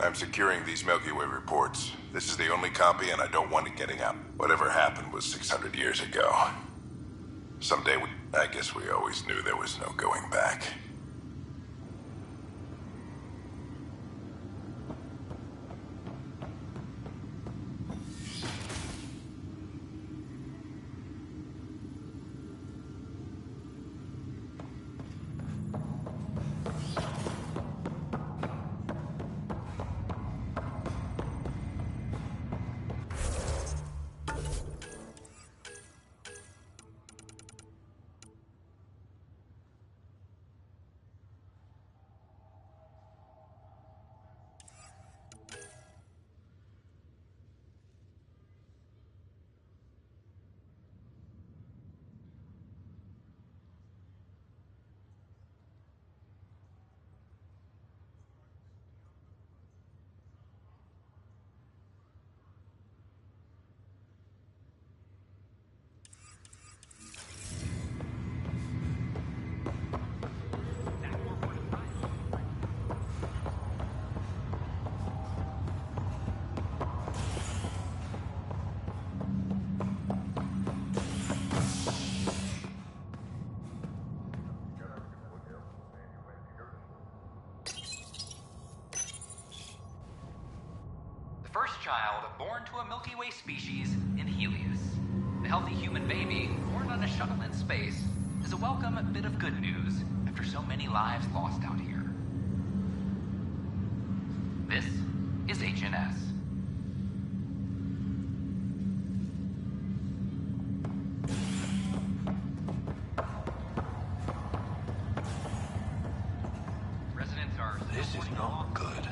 Speaker 24: I'm securing these Milky Way reports. This is the only copy, and I don't want it getting out. Whatever happened was 600 years ago. Someday, I guess we always knew there was no going back.
Speaker 8: Child born to a Milky Way species in Helios. The healthy human baby, born on a shuttle in space, is a welcome bit of good news after so many lives lost out here. This is HNS.
Speaker 4: She's no good.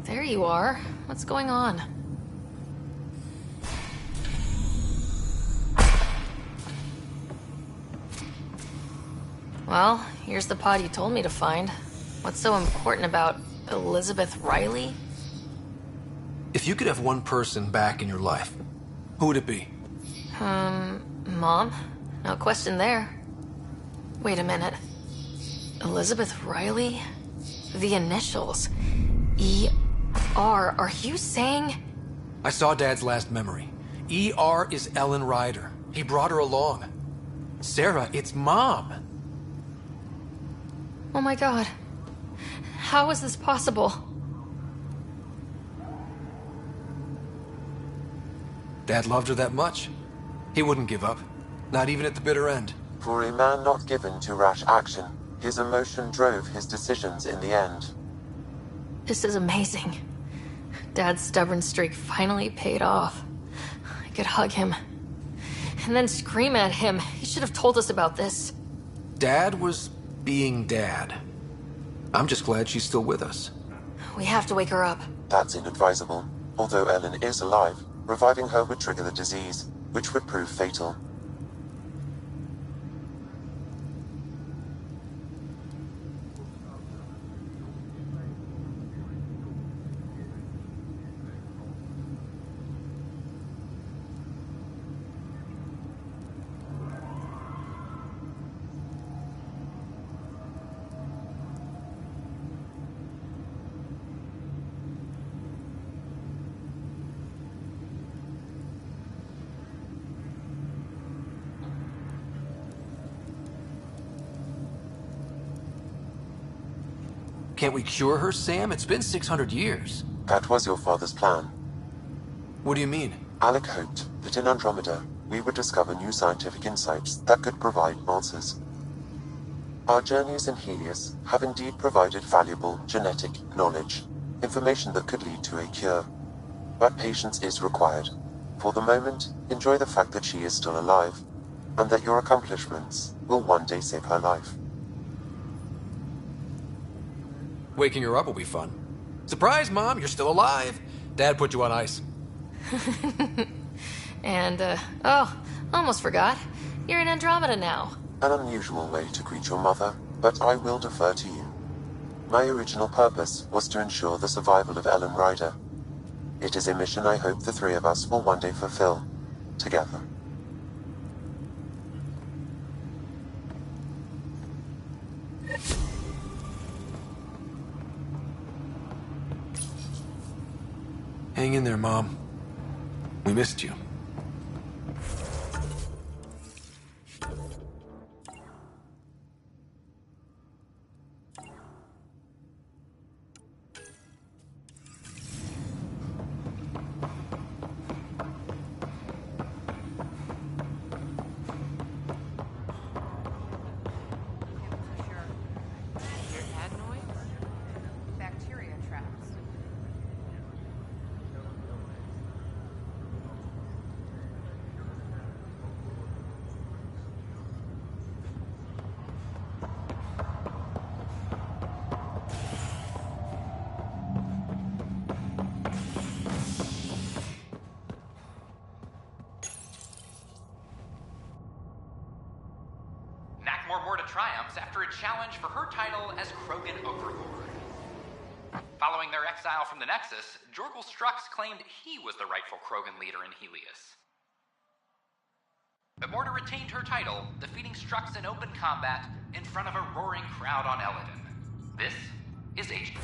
Speaker 21: There you are. What's going on? Well, here's the pod you told me to find. What's so important about Elizabeth Riley?
Speaker 4: If you could have one person back in your life, who would it be?
Speaker 21: Mom? No question there. Wait a minute. Elizabeth Riley? The initials. E.R. Are you saying?
Speaker 4: I saw Dad's last memory. E.R. is Ellen Ryder. He brought her along. Sarah, it's Mom.
Speaker 21: Oh my god. How is this possible?
Speaker 4: Dad loved her that much. He wouldn't give up. Not even at the bitter end.
Speaker 23: For a man not given to rash action, his emotion drove his decisions in the end.
Speaker 21: This is amazing. Dad's stubborn streak finally paid off. I could hug him. And then scream at him. He should have told us about this.
Speaker 4: Dad was being Dad. I'm just glad she's still with us.
Speaker 21: We have to wake her up.
Speaker 23: That's inadvisable. Although Ellen is alive, reviving her would trigger the disease, which would prove fatal.
Speaker 4: Can't we cure her, Sam? It's been 600 years.
Speaker 23: That was your father's plan.
Speaker 4: What do you mean?
Speaker 23: Alec hoped that in Andromeda, we would discover new scientific insights that could provide answers. Our journeys in Helios have indeed provided valuable genetic knowledge, information that could lead to a cure. But patience is required. For the moment, enjoy the fact that she is still alive, and that your accomplishments will one day save her life.
Speaker 4: Waking her up will be fun. Surprise, Mom, you're still alive. Dad put you on ice.
Speaker 21: And, oh, almost forgot. You're in Andromeda now.
Speaker 23: An unusual way to greet your mother, but I will defer to you. My original purpose was to ensure the survival of Ellen Ryder. It is a mission I hope the three of us will one day fulfill, together.
Speaker 4: Hang in there, Mom. We missed you.
Speaker 8: triumphs after a challenge for her title as Krogan Overlord. Following their exile from the Nexus, Jorgal Strux claimed he was the rightful Krogan leader in Helios. But Morta retained her title, defeating Strux in open combat in front of a roaring crowd on Eladin. This is Agent.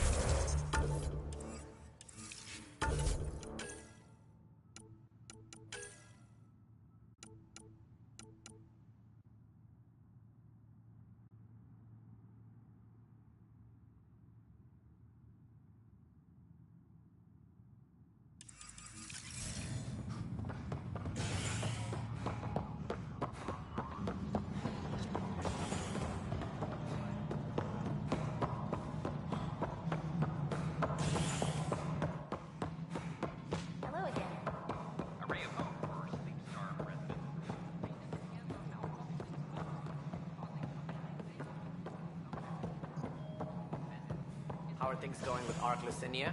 Speaker 19: are things going with Ark Lucinia?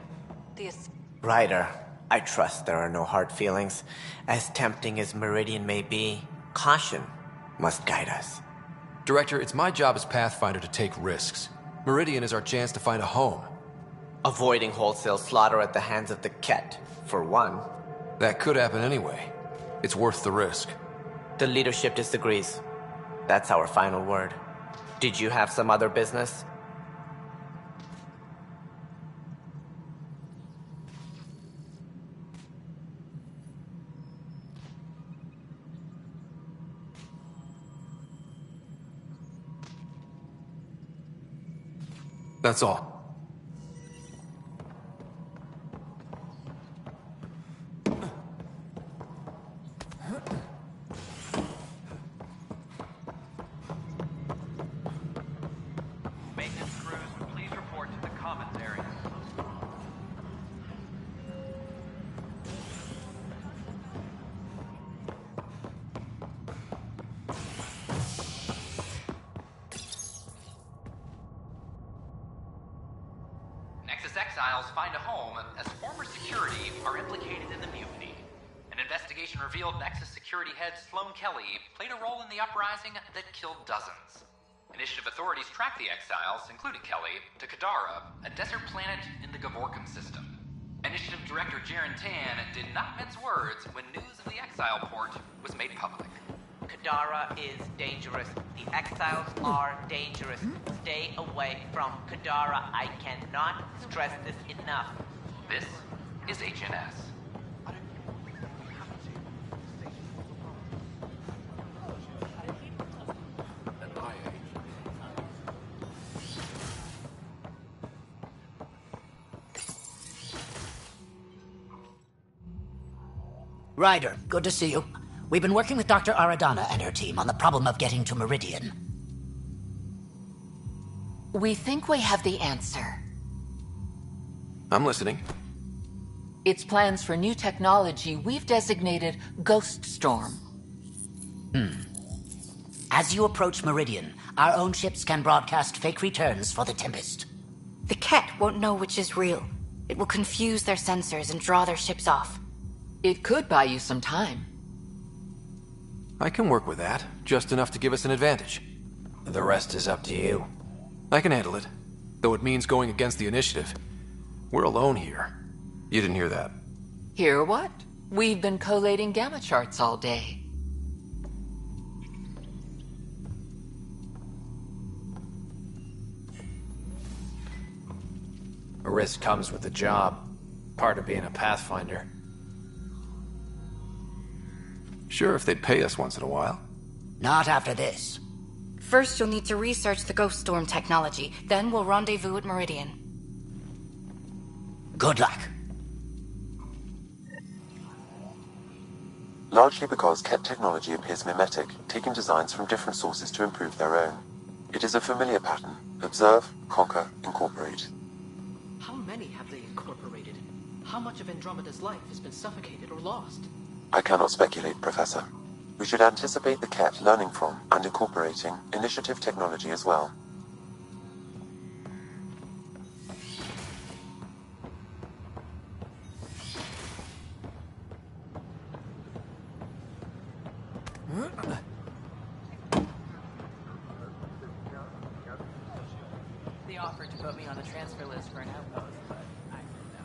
Speaker 16: The
Speaker 19: Ryder, I trust there are no hard feelings. As tempting as Meridian may be, caution must guide us.
Speaker 4: Director, it's my job as Pathfinder to take risks. Meridian is our chance to find a home.
Speaker 19: Avoiding wholesale slaughter at the hands of the Ket, for one.
Speaker 4: That could happen anyway. It's worth the risk.
Speaker 19: The leadership disagrees. That's our final word. Did you have some other business?
Speaker 4: That's all.
Speaker 8: Maintenance crews, please report to the commons area. Nexus exiles find a home as former security are implicated in the mutiny. An investigation revealed Nexus security head Sloan Kelly played a role in the uprising that killed dozens. Initiative authorities tracked the exiles, including Kelly, to Kadara, a desert planet in the Gavorkum system. Initiative Director Jaren Tan did not mince words when news of the exile port was made public.
Speaker 10: Kadara is dangerous. The exiles are dangerous. Stay away from Kadara. I cannot stress this enough.
Speaker 8: This is HNS.
Speaker 20: Ryder, good to see you. We've been working with Dr. Aradana and her team on the problem of getting to Meridian.
Speaker 11: We think we have the answer.
Speaker 4: I'm listening.
Speaker 11: It's plans for new technology we've designated Ghost Storm.
Speaker 20: As you approach Meridian, our own ships can broadcast fake returns for the Tempest.
Speaker 9: The Ket won't know which is real. It will confuse their sensors and draw their ships off.
Speaker 11: It could buy you some time.
Speaker 4: I can work with that, just enough to give us an advantage.
Speaker 19: The rest is up to you.
Speaker 4: I can handle it, though it means going against the initiative. We're alone here. You didn't hear that.
Speaker 11: Hear what? We've been collating gamma charts all day.
Speaker 19: A risk comes with the job. Part of being a Pathfinder.
Speaker 4: Sure, if they'd pay us once in a while.
Speaker 20: Not after this.
Speaker 9: First, you'll need to research the Ghost Storm technology. Then we'll rendezvous at Meridian.
Speaker 20: Good luck.
Speaker 23: Largely because Ket technology appears mimetic, taking designs from different sources to improve their own. It is a familiar pattern. Observe, conquer, incorporate.
Speaker 12: How many have they incorporated? How much of Andromeda's life has been suffocated or lost?
Speaker 23: I cannot speculate, Professor. We should anticipate the Ket learning from and incorporating initiative technology as well.
Speaker 12: They offered to put me on the transfer list for an outpost, but I said no.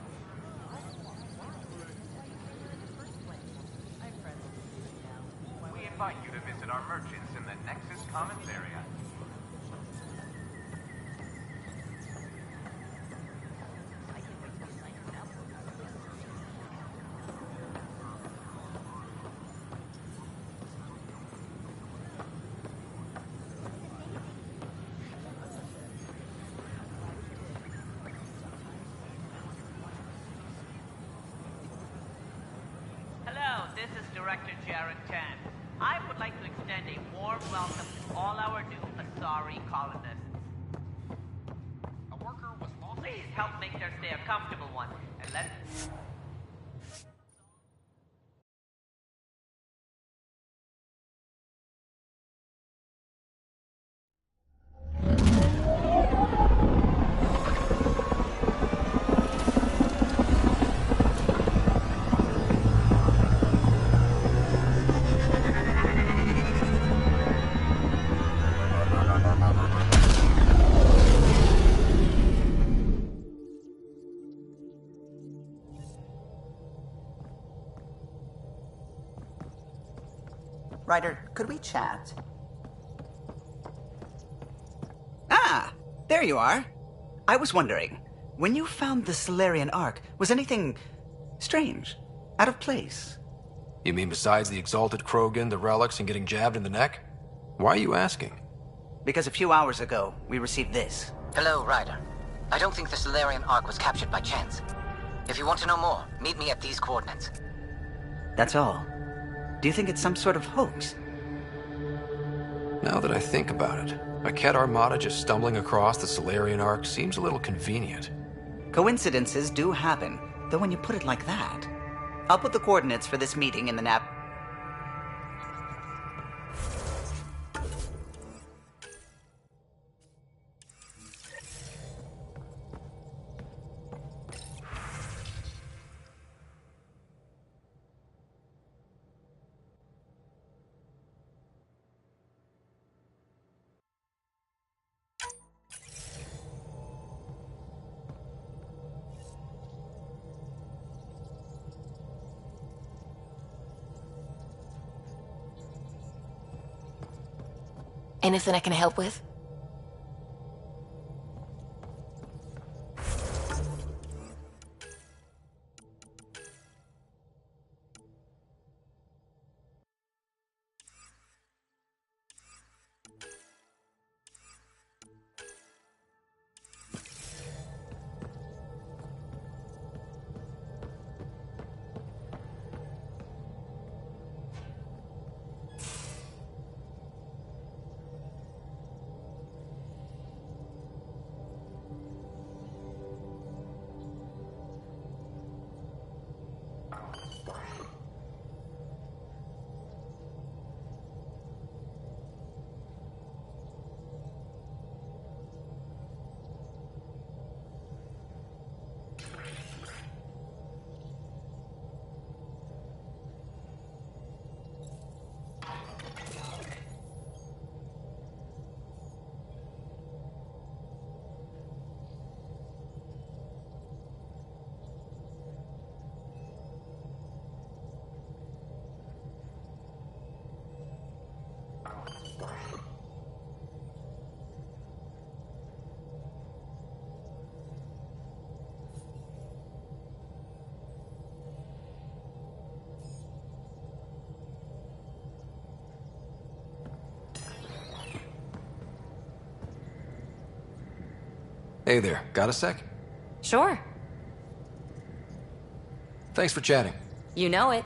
Speaker 8: We invite you to visit our merchants in the Nexus Commons area.
Speaker 10: Hello, this is Director Jaren Tan. I would like to extend a warm welcome to all our new Asari colonists.
Speaker 8: A worker was lost.
Speaker 10: Please help make their stay a comfortable one, and let's...
Speaker 13: Ryder, could we chat? Ah, there you are. I was wondering, when you found the Solarian Ark, was anything strange? Out of place?
Speaker 4: You mean besides the exalted Krogan, the relics, and getting jabbed in the neck? Why are you asking?
Speaker 13: Because a few hours ago, we received this.
Speaker 14: Hello, Ryder. I don't think the Solarian Ark was captured by chance. If you want to know more, meet me at these coordinates.
Speaker 13: That's all. Do you think it's some sort of hoax?
Speaker 4: Now that I think about it, a Ket Armada just stumbling across the Solarian Ark seems a little convenient.
Speaker 13: Coincidences do happen, though when you put it like that. I'll put the coordinates for this meeting in the nav...
Speaker 21: Anything I can help with?
Speaker 4: Hey there, got a sec?
Speaker 15: Sure.
Speaker 4: Thanks for chatting.
Speaker 15: You know it.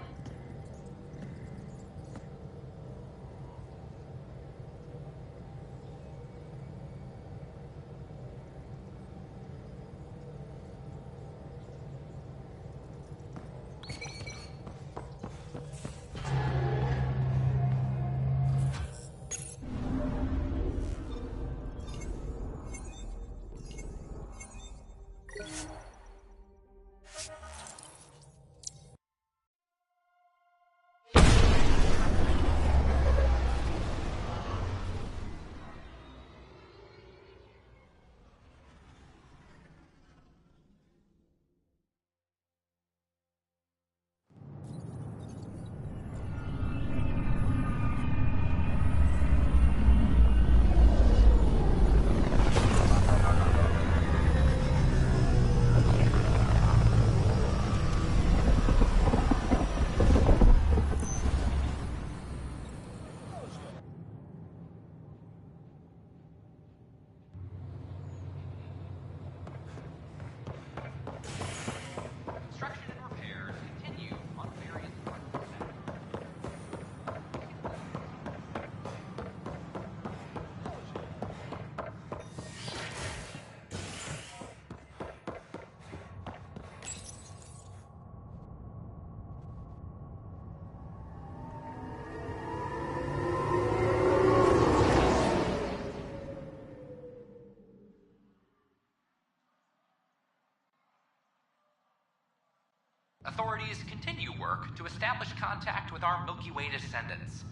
Speaker 8: Authorities continue work to establish contact with our Milky Way descendants.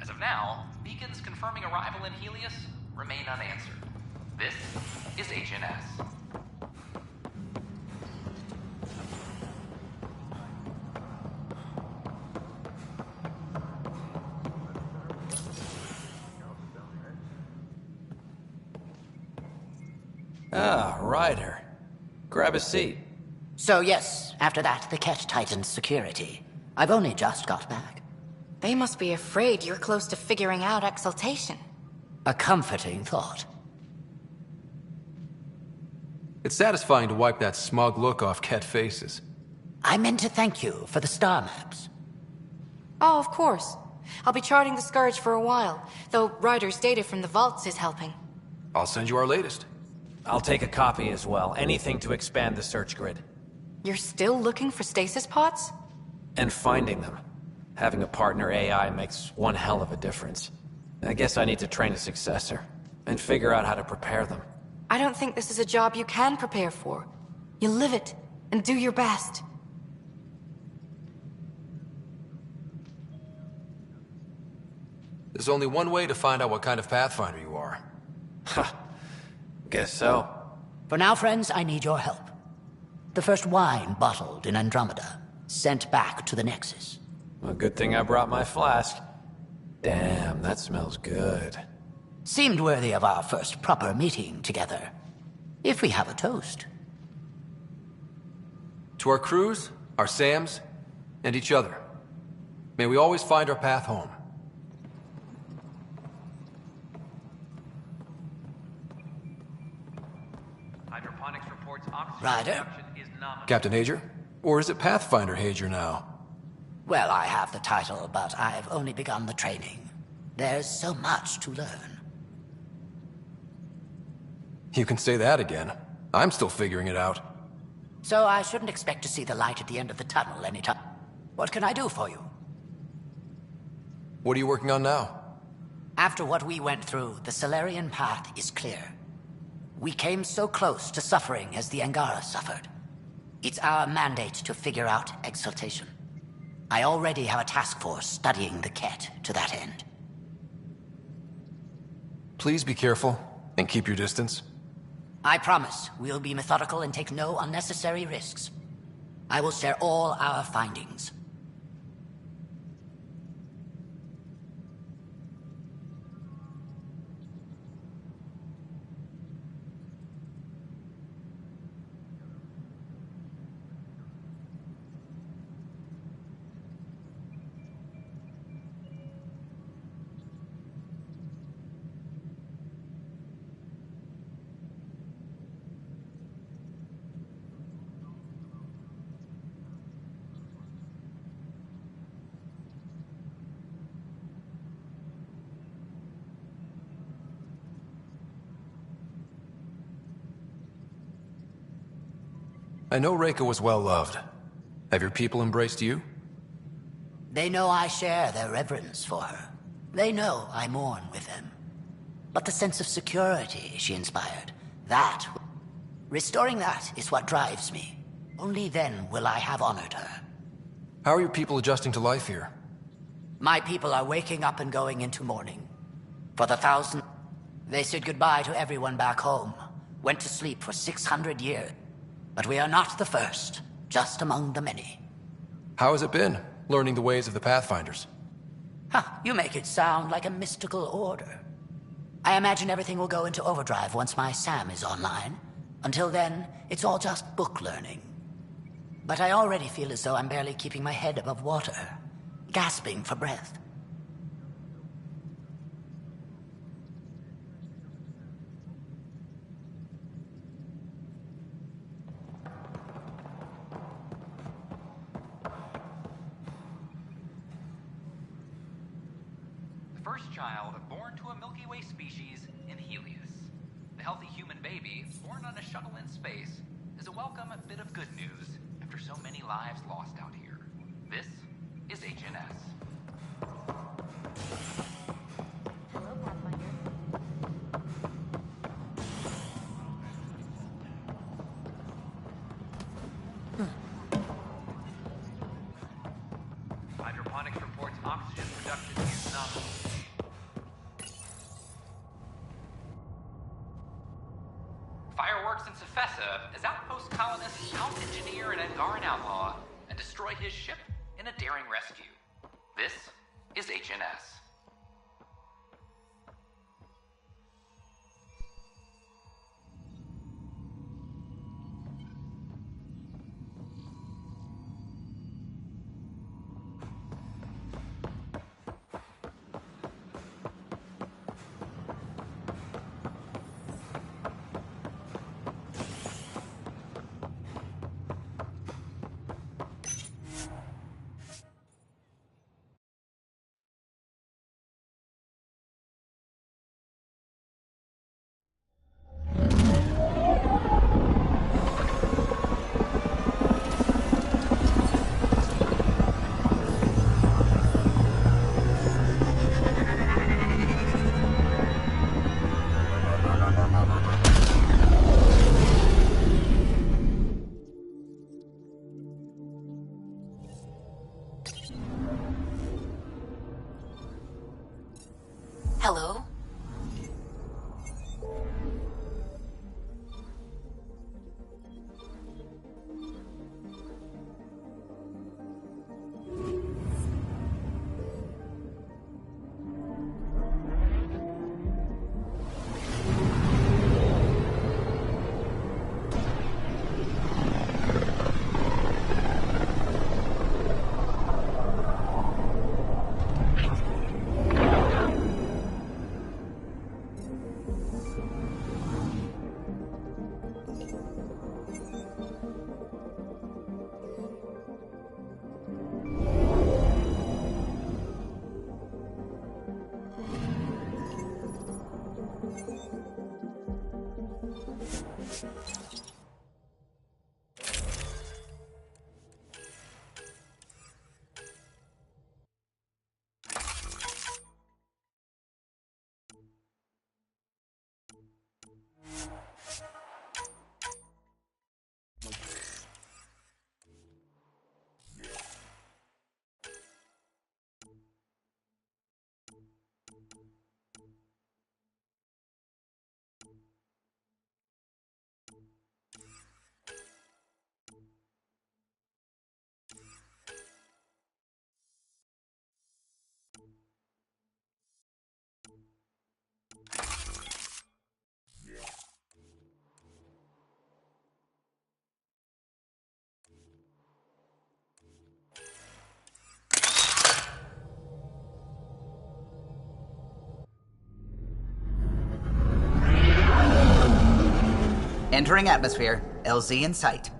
Speaker 8: As of now, beacons confirming arrival in Helios remain unanswered. This is HNS.
Speaker 7: Ah, Ryder. Grab a seat.
Speaker 20: So yes, after that, the Ket tightened security. I've only just got back.
Speaker 15: They must be afraid you're close to figuring out exaltation.
Speaker 20: A comforting thought.
Speaker 4: It's satisfying to wipe that smug look off Ket faces.
Speaker 20: I meant to thank you for the star maps.
Speaker 15: Oh, of course. I'll be charting the Scourge for a while, though Ryder's data from the vaults is helping.
Speaker 4: I'll send you our latest.
Speaker 7: I'll take a copy as well. Anything to expand the search grid.
Speaker 15: You're still looking for stasis pods?
Speaker 7: And finding them. Having a partner AI makes one hell of a difference. I guess I need to train a successor, and figure out how to prepare them.
Speaker 15: I don't think this is a job you can prepare for. You live it, and do your best.
Speaker 4: There's only one way to find out what kind of Pathfinder you are.
Speaker 7: Ha. Guess so.
Speaker 20: For now, friends, I need your help. The first wine bottled in Andromeda, sent back to the Nexus.
Speaker 7: A good thing I brought my flask. Damn, that smells good.
Speaker 20: Seemed worthy of our first proper meeting together. If we have a toast.
Speaker 4: To our crews, our Sams, and each other. May we always find our path home.
Speaker 8: Hydroponics reports oxygen
Speaker 20: Ryder?
Speaker 8: production is nominal.
Speaker 4: Captain Hager? Or is it Pathfinder Hager now?
Speaker 20: Well, I have the title, but I've only begun the training. There's so much to learn.
Speaker 4: You can say that again. I'm still figuring it out.
Speaker 20: So I shouldn't expect to see the light at the end of the tunnel anytime. What can I do for you?
Speaker 4: What are you working on now?
Speaker 20: After what we went through, the Solarian path is clear. We came so close to suffering as the Angara suffered. It's our mandate to figure out exaltation. I already have a task force studying the Ket to that end.
Speaker 4: Please be careful and keep your distance.
Speaker 20: I promise we'll be methodical and take no unnecessary risks. I will share all our findings.
Speaker 4: I know Reika was well loved. Have your people embraced you?
Speaker 20: They know I share their reverence for her. They know I mourn with them. But the sense of security she inspired, restoring that is what drives me. Only then will I have honored her.
Speaker 4: How are your people adjusting to life here?
Speaker 20: My people are waking up and going into mourning. For the 1,000, they said goodbye to everyone back home, went to sleep for 600 years. But we are not the first, just among the many.
Speaker 4: How has it been, learning the ways of the Pathfinders?
Speaker 20: You make it sound like a mystical order. I imagine everything will go into overdrive once my SAM is online. Until then, it's all just book learning. But I already feel as though I'm barely keeping my head above water, gasping for breath.
Speaker 8: First child born to a Milky Way species in Helios. The healthy human baby, born on a shuttle in space, is a welcome bit of good news after so many lives lost out here. This is HNS.
Speaker 15: Hello, Pathfinder.
Speaker 8: Hydroponics reports oxygen production is nominal. Fireworks in Cephessa as outpost colonists out-engineer an Angaran outlaw and destroy his ship in a daring rescue. This is HNS.
Speaker 13: Entering atmosphere. LZ in sight.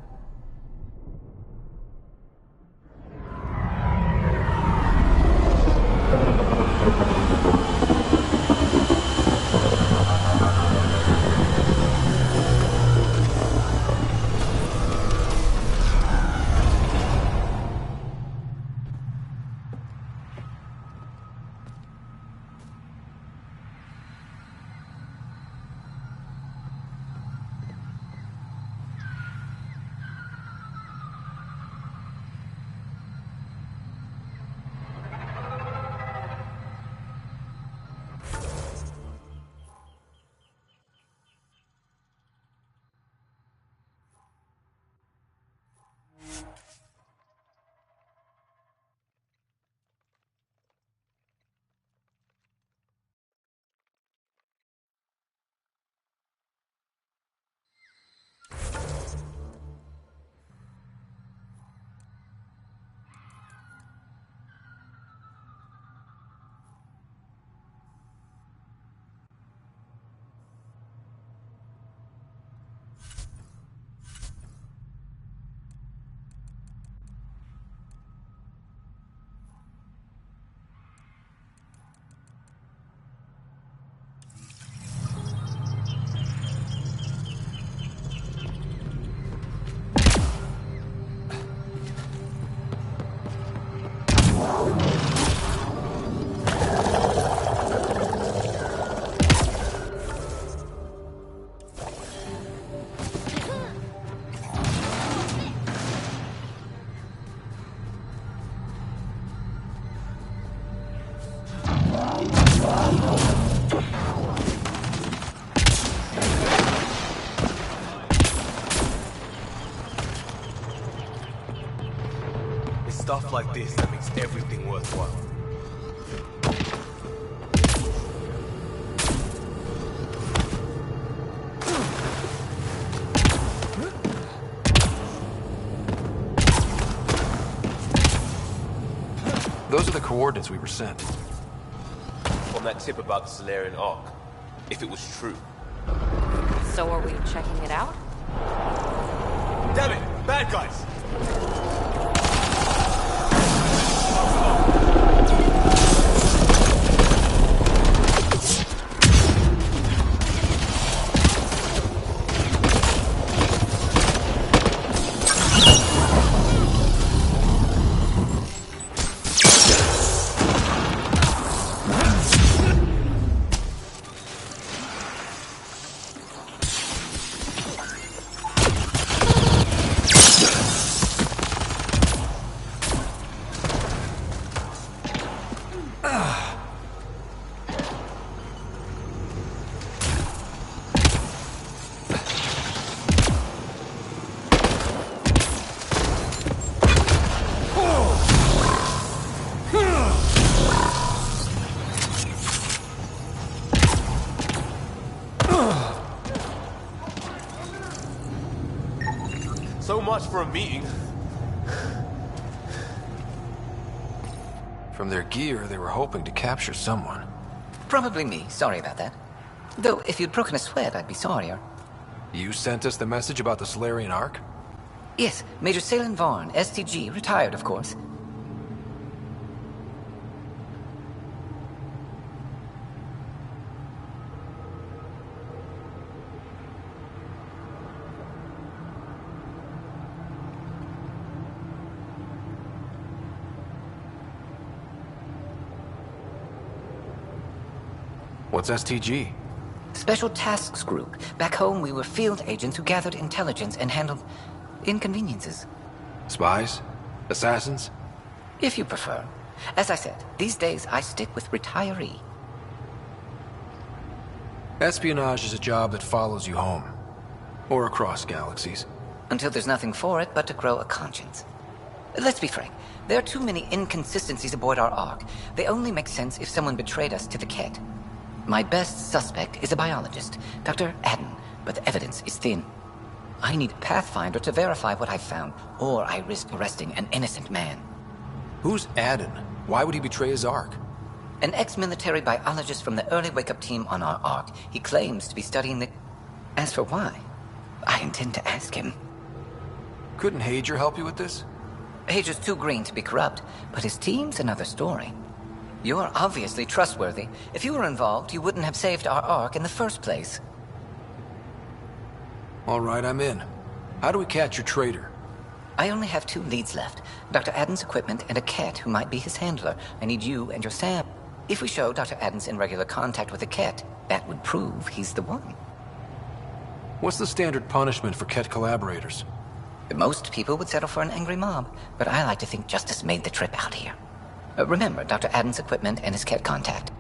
Speaker 5: Stuff like this that makes everything worthwhile.
Speaker 4: Those are the coordinates we were sent.
Speaker 5: On that tip about the Solarian Ark, if it was true.
Speaker 21: So are we checking it out?
Speaker 5: Damn it! Bad guys! So much for a meeting.
Speaker 4: From their gear, they were hoping to capture someone.
Speaker 14: Probably me. Sorry about that. Though, if you'd broken a sweat, I'd be sorrier.
Speaker 4: You sent us the message about the Solarian Ark?
Speaker 14: Yes, Major Salin Vaughn, STG, retired, of course.
Speaker 4: What's STG?
Speaker 14: Special Tasks Group. Back home, we were field agents who gathered intelligence and handled inconveniences.
Speaker 4: Spies? Assassins?
Speaker 14: If you prefer. As I said, these days I stick with retiree.
Speaker 4: Espionage is a job that follows you home. Or across galaxies.
Speaker 14: Until there's nothing for it but to grow a conscience. Let's be frank. There are too many inconsistencies aboard our Ark. They only make sense if someone betrayed us to the Ket. My best suspect is a biologist, Dr. Adden, but the evidence is thin. I need a Pathfinder to verify what I've found, or I risk arresting an innocent man.
Speaker 4: Who's Adden? Why would he betray his Ark?
Speaker 14: An ex-military biologist from the early wake-up team on our Ark. He claims to be studying the... As for why, I intend to ask him.
Speaker 4: Couldn't Hager help you with this?
Speaker 14: Hager's too green to be corrupt, but his team's another story. You're obviously trustworthy. If you were involved, you wouldn't have saved our Ark in the first place.
Speaker 4: All right, I'm in. How do we catch your traitor?
Speaker 14: I only have 2 leads left. Dr. Adden's equipment and a Ket who might be his handler. I need you and your Sam. If we show Dr. Adden's in regular contact with the Ket, that would prove he's the one.
Speaker 4: What's the standard punishment for Ket collaborators?
Speaker 14: Most people would settle for an angry mob, but I like to think justice made the trip out here. Remember Dr. Adden's equipment and his Ket contact.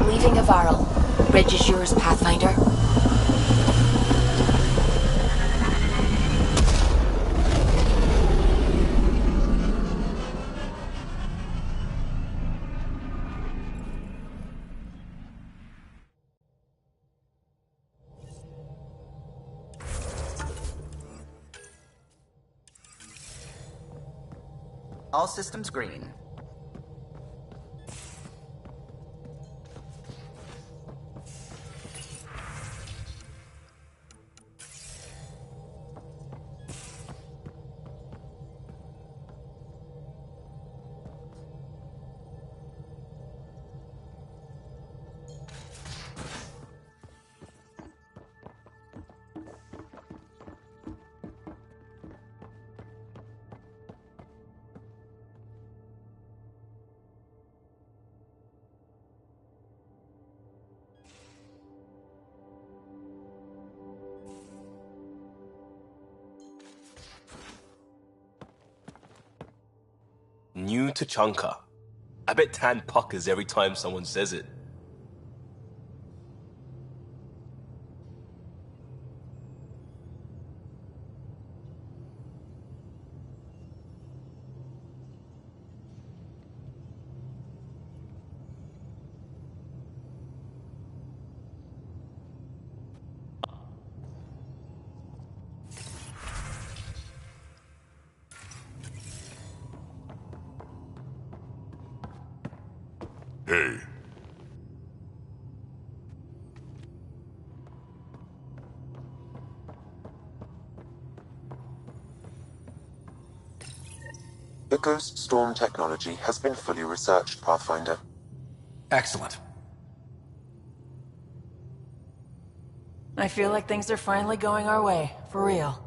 Speaker 15: Leaving Avaril. Bridge is yours, Pathfinder.
Speaker 13: All systems green.
Speaker 1: New Tachanka. I bet Tan puckers every time someone says it.
Speaker 24: Hey.
Speaker 23: The Ghost Storm technology has been fully researched, Pathfinder.
Speaker 4: Excellent.
Speaker 17: I feel like things are finally going our way, for real.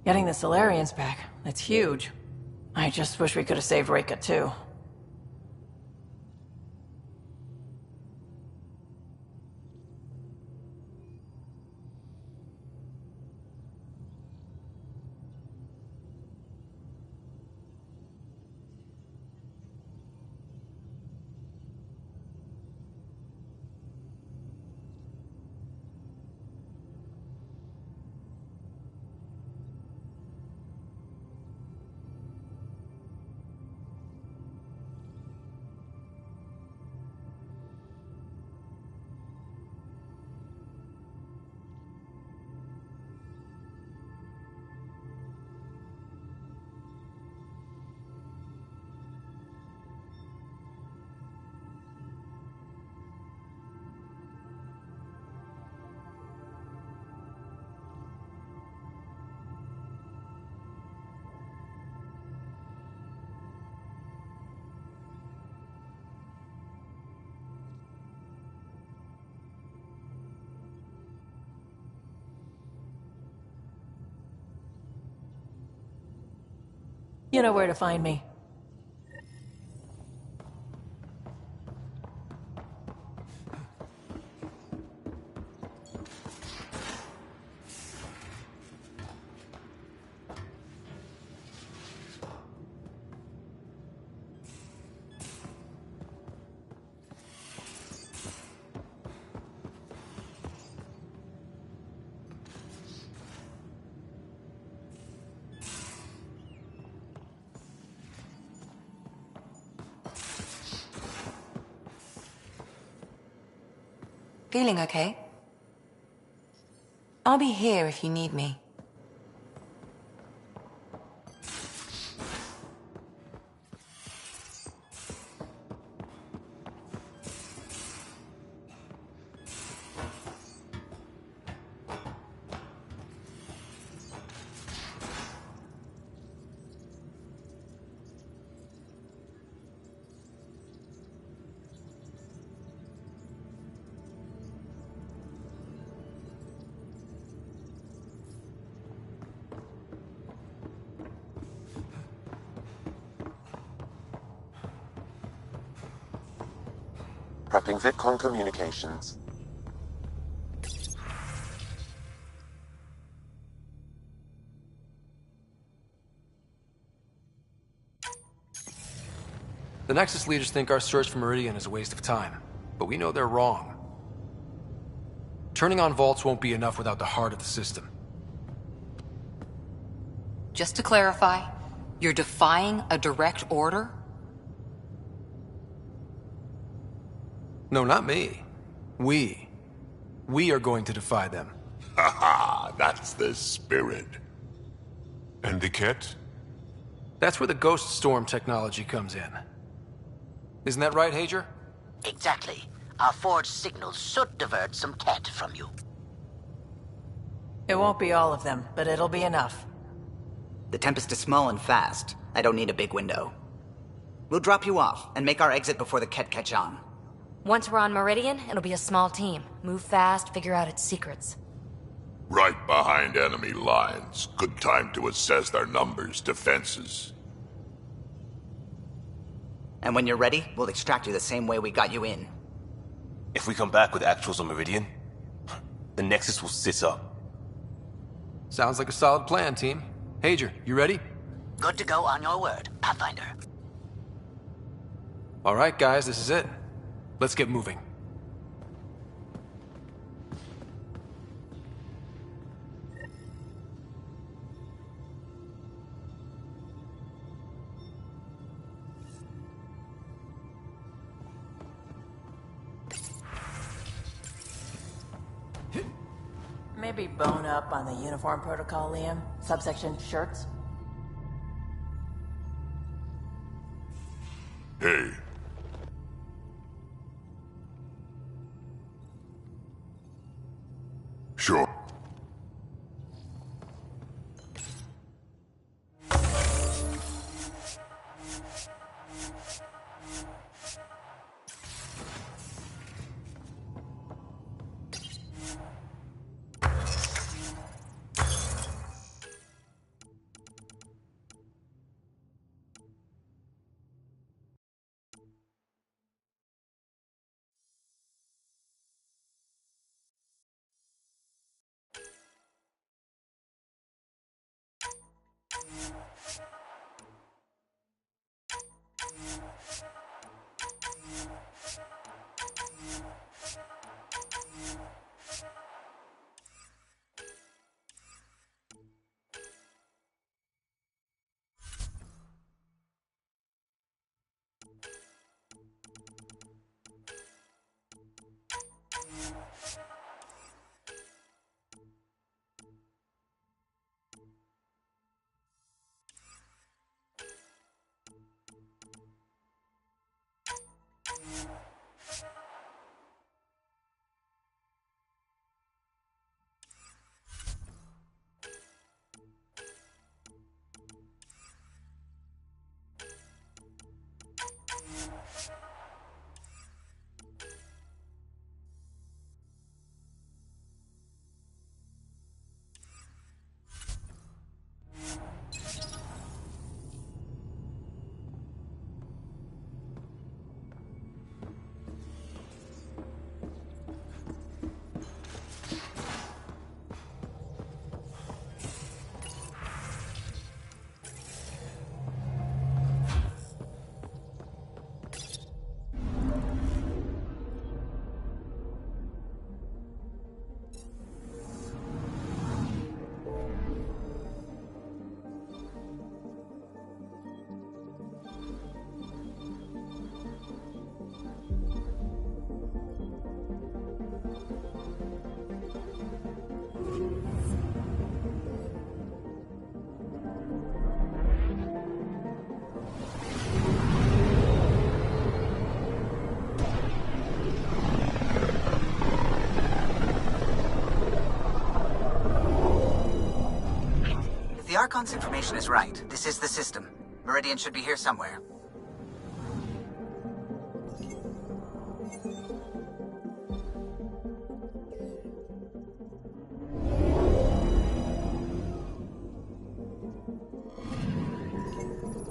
Speaker 17: Getting the Solarians back, that's huge. I just wish we could have saved Reka too. You know where to find me.
Speaker 6: Feeling okay? I'll be here if you need me.
Speaker 23: Prepping VidCon communications.
Speaker 4: The Nexus leaders think our search for Meridian is a waste of time, but we know they're wrong. Turning on vaults won't be enough without the heart of the system.
Speaker 11: Just to clarify, you're defying a direct order?
Speaker 4: No, not me. We are going to defy them.
Speaker 2: Haha, that's the spirit. And the kit?
Speaker 4: That's where the Ghost Storm technology comes in. Isn't that right, Hager?
Speaker 20: Exactly. Our forged signals should divert some cat from you.
Speaker 17: It won't be all of them, but it'll be enough.
Speaker 13: The Tempest is small and fast. I don't need a big window. We'll drop you off and make our exit before the Ket catch on.
Speaker 15: Once we're on Meridian, it'll be a small team. Move fast, figure out its secrets.
Speaker 2: Right behind enemy lines. Good time to assess their numbers, defenses.
Speaker 13: And when you're ready, we'll extract you the same way we got you in.
Speaker 1: If we come back with actuals on Meridian, the Nexus will sit up.
Speaker 4: Sounds like a solid plan, team. Hager, you ready?
Speaker 20: Good to go on your word, Pathfinder.
Speaker 4: All right, guys, this is it. Let's get moving.
Speaker 17: Maybe bone up on the uniform protocol, Liam. Subsection shirts.
Speaker 2: Hey. Sure.
Speaker 13: Recon's information is right. This is the system. Meridian should be here somewhere.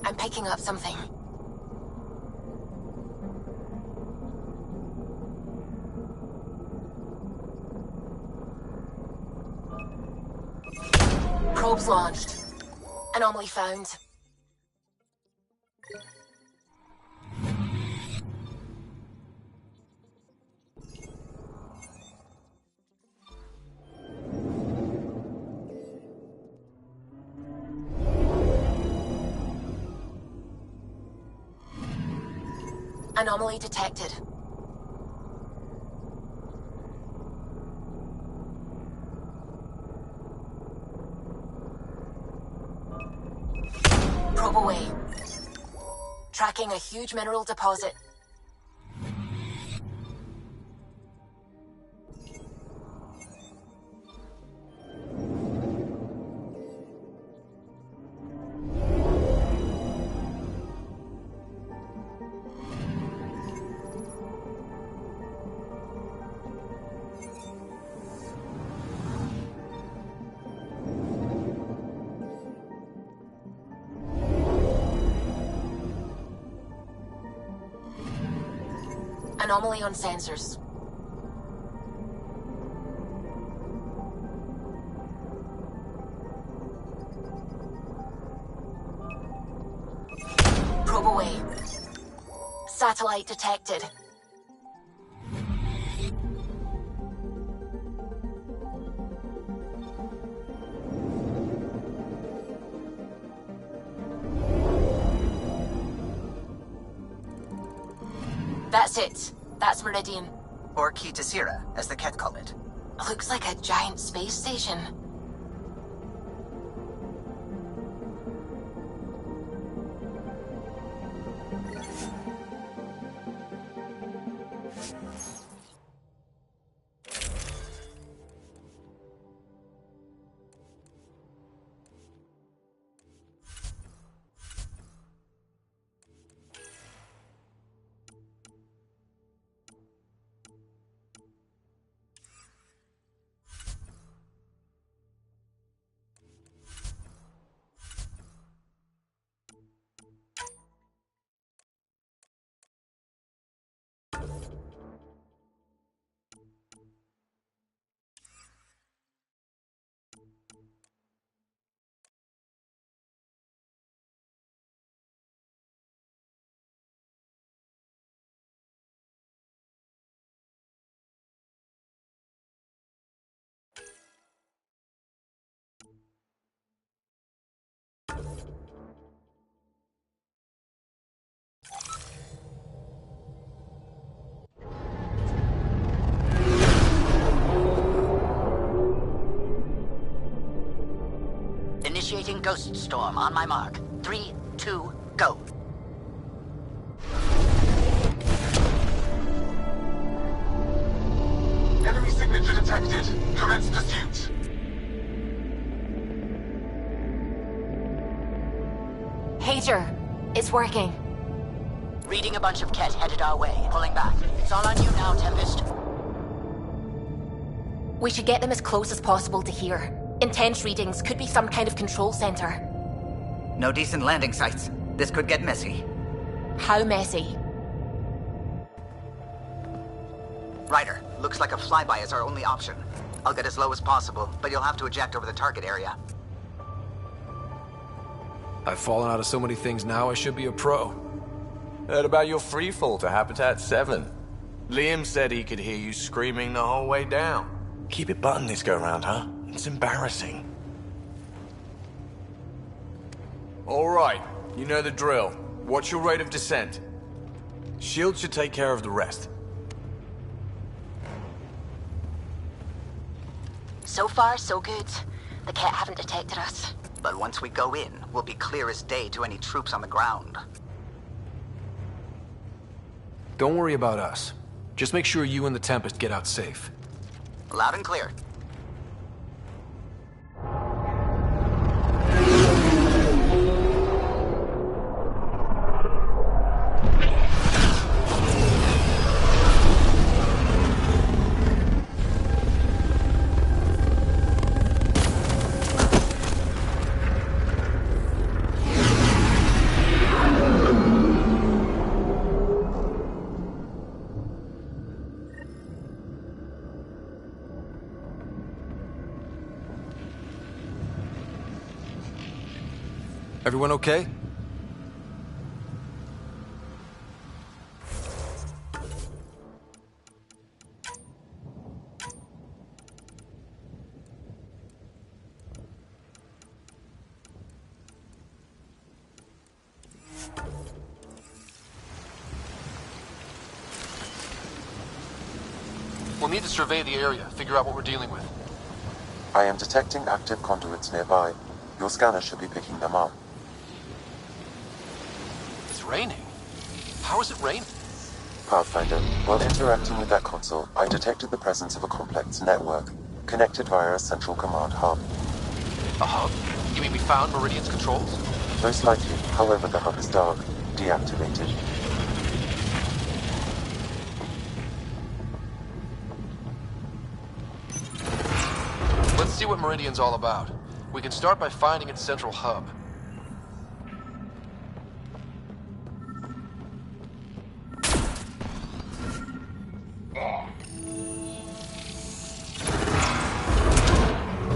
Speaker 15: I'm picking up something. Probes launched. Anomaly found. Anomaly detected. Probe away. Tracking a huge mineral deposit. Anomaly on sensors. Probe away. Satellite detected. That's it. That's Meridian.
Speaker 13: Or Key to Sierra, as the Ket call it.
Speaker 15: Looks like a giant space station.
Speaker 20: Initiating Ghost Storm on my mark. 3, 2, go.
Speaker 3: Enemy signature detected. Commence pursuit.
Speaker 15: Pager, it's working.
Speaker 20: Reading a bunch of Ket headed our way. Pulling back. It's all on you now, Tempest.
Speaker 15: We should get them as close as possible to here. Intense readings could be some kind of control center.
Speaker 13: No decent landing sites. This could get messy.
Speaker 15: How messy?
Speaker 13: Ryder, looks like a flyby is our only option. I'll get as low as possible, but you'll have to eject over the target area.
Speaker 4: I've fallen out of so many things now, I should be a pro.
Speaker 16: Heard about your freefall to Habitat 7. Liam said he could hear you screaming the whole way down. Keep it buttoned this go-round, huh? It's embarrassing. All right, you know the drill. What's your rate of descent? Shield should take care of the rest.
Speaker 15: So far, so good. The Ket haven't detected us.
Speaker 13: But once we go in, we'll be clear as day to any troops on the ground.
Speaker 4: Don't worry about us. Just make sure you and the Tempest get out safe.
Speaker 13: Loud and clear.
Speaker 4: Everyone okay?
Speaker 9: We'll need to survey the area, figure out what we're dealing with.
Speaker 23: I am detecting active conduits nearby. Your scanner should be picking them up.
Speaker 9: It's raining. How is it raining?
Speaker 23: Pathfinder, while interacting with that console, I detected the presence of a complex network, connected via a central command hub.
Speaker 9: A hub? You mean we found Meridian's controls?
Speaker 23: Most likely, however, the hub is dark, deactivated.
Speaker 9: Let's see what Meridian's all about. We can start by finding its central hub.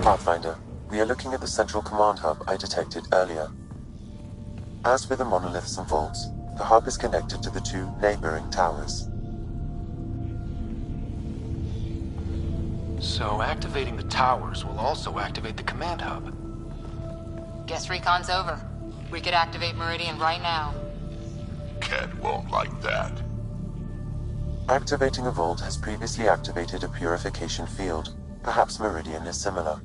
Speaker 23: Pathfinder, we are looking at the central command hub I detected earlier. As with the monoliths and vaults, the hub is connected to the two neighboring towers.
Speaker 9: So activating the towers will also activate the command hub.
Speaker 18: Guess recon's over. We could activate Meridian right now.
Speaker 2: Cat won't like that.
Speaker 23: Activating a vault has previously activated a purification field. Perhaps Meridian is similar.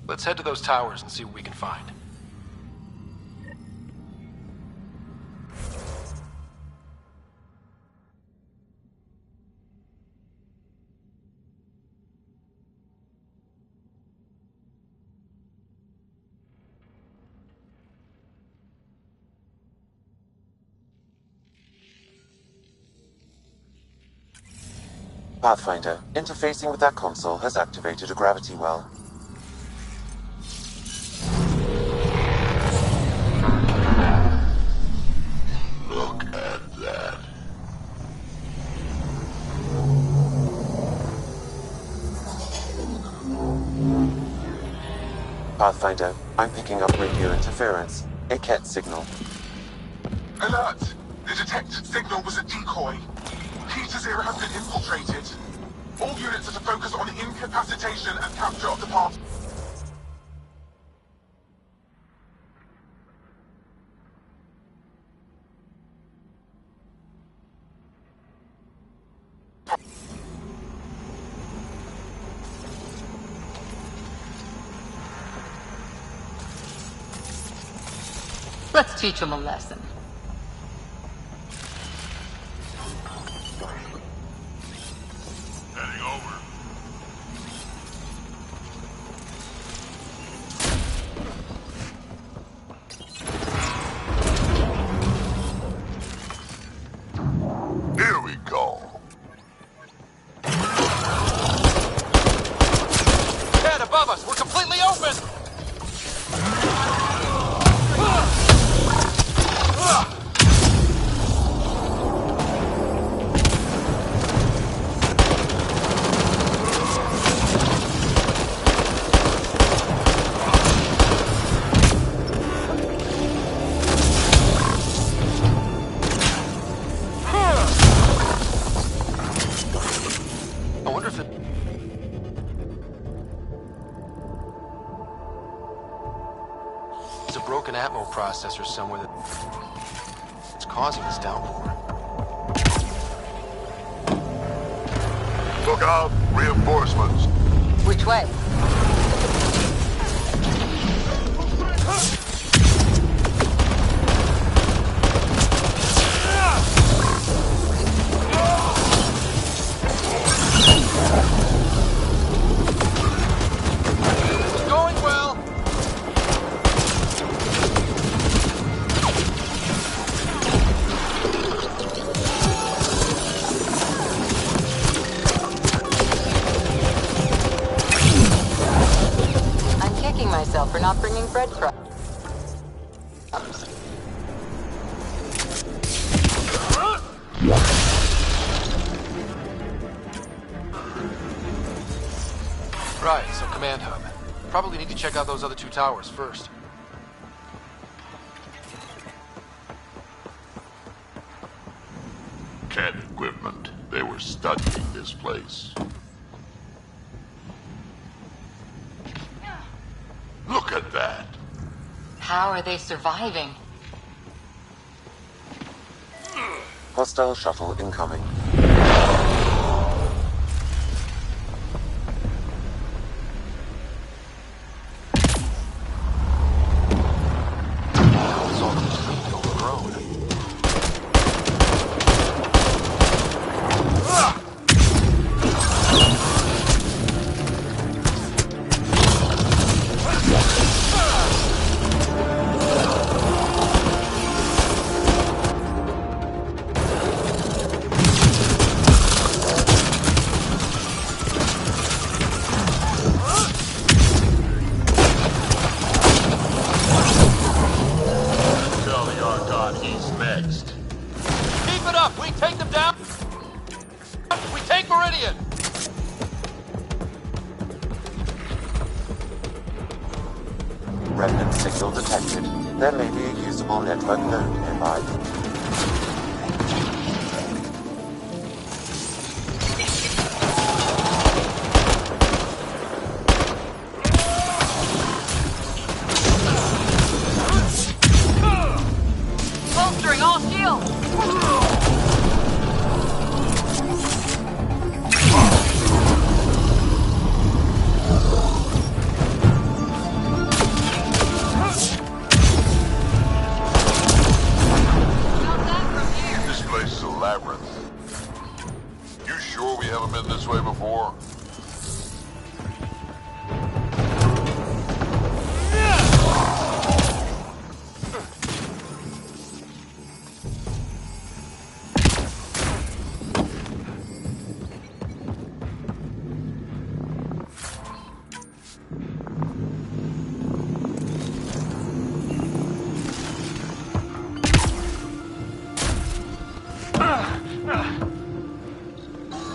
Speaker 9: Let's head to those towers and see what we can find.
Speaker 23: Pathfinder, interfacing with that console has activated a gravity well.
Speaker 2: Look at that.
Speaker 23: Pathfinder, I'm picking up radio interference, a Ket signal.
Speaker 3: Alert! The detected signal was a decoy. Key to Zero has been infiltrated. All units are to focus on incapacitation and capture of the part.
Speaker 11: Let's teach him a lesson.
Speaker 2: Heading over. Here we go.
Speaker 9: Ted, above us! We're completely open! I wonder if it... There's a broken atmo processor somewhere that's causing this downpour.
Speaker 2: Look out! Reinforcements!
Speaker 11: Which way?
Speaker 9: It's going well!
Speaker 11: I'm kicking myself for not bringing bread crumbs.
Speaker 9: Right, so command hub. Probably need to check out those other two towers first.
Speaker 2: CAD equipment. They were studying this place. Look at that.
Speaker 18: How are they surviving?
Speaker 23: Hostile shuttle incoming.
Speaker 9: It's all completely overgrown.
Speaker 2: Tell the Archon he's next.
Speaker 9: Keep it up! We take them down! We take Meridian!
Speaker 23: Remnant signal detected. There may be a usable network node nearby.
Speaker 17: Bolstering all shields!
Speaker 2: This place is a labyrinth. You sure we haven't been this way before?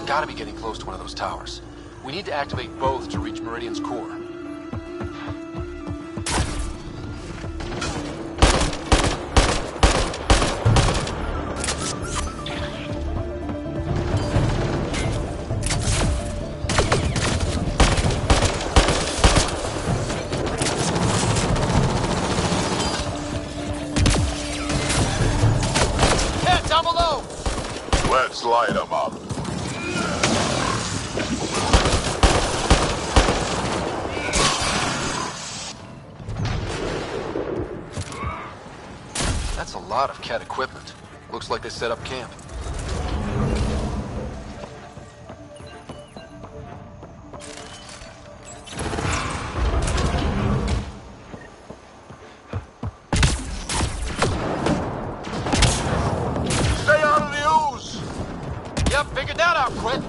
Speaker 9: Gotta be getting close to one of those towers. We need to activate both to reach Meridian's core.
Speaker 16: Cat, down below!
Speaker 2: Let's light them up.
Speaker 9: That's a lot of CAD equipment. Looks like they set up camp.
Speaker 2: Stay out of the ooze!
Speaker 9: Yep, figured that out quick.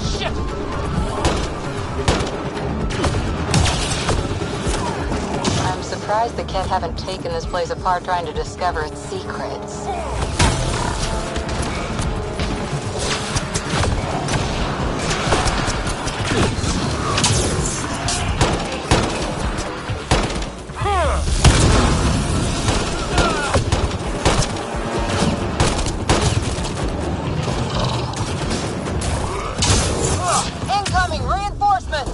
Speaker 9: Shit!
Speaker 18: I'm surprised the Kett haven't taken this place apart trying to discover its secrets.
Speaker 17: Incoming reinforcements!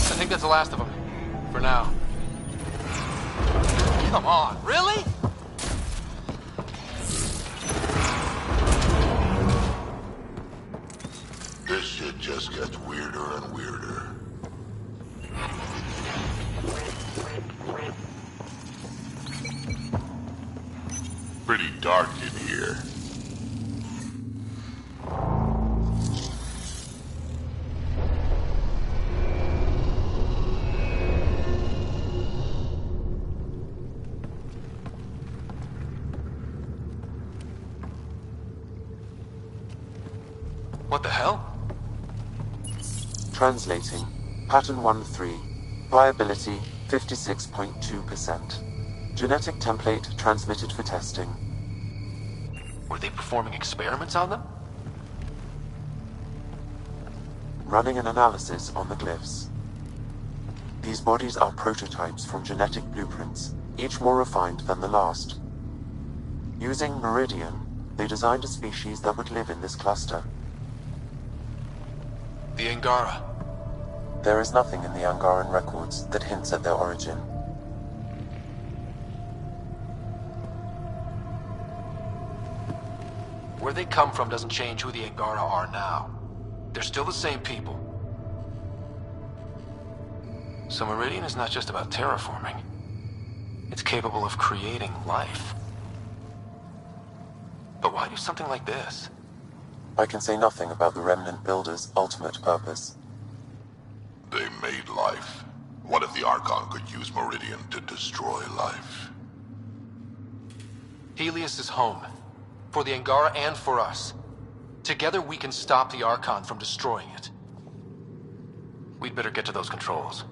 Speaker 9: I think that's the last of them. For now. Come on, really?
Speaker 2: This shit just gets weirder and weirder. Pretty dark in here.
Speaker 9: What the hell?
Speaker 23: Translating. Pattern 1-3. Viability 56.2%. Genetic template transmitted for testing.
Speaker 9: Were they performing experiments on them?
Speaker 23: Running an analysis on the glyphs. These bodies are prototypes from genetic blueprints, each more refined than the last. Using Meridian, they designed a species that would live in this cluster.
Speaker 9: The Angara.
Speaker 23: There is nothing in the Angaran records that hints at their origin.
Speaker 9: Where they come from doesn't change who the Angara are now. They're still the same people. So Meridian is not just about terraforming. It's capable of creating life. But why do something like this?
Speaker 23: I can say nothing about the Remnant Builders' ultimate purpose.
Speaker 2: They made life. What if the Archon could use Meridian to destroy life?
Speaker 9: Helios is home. For the Angara and for us. Together we can stop the Archon from destroying it. We'd better get to those controls.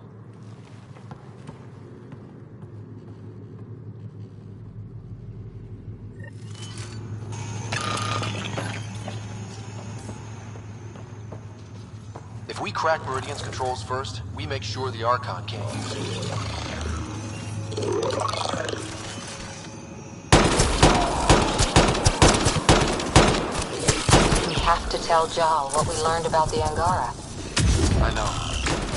Speaker 9: If we crack Meridian's controls first, we make sure the Archon can't use it.
Speaker 18: We have to tell Jal what we learned about the Angara.
Speaker 9: I know.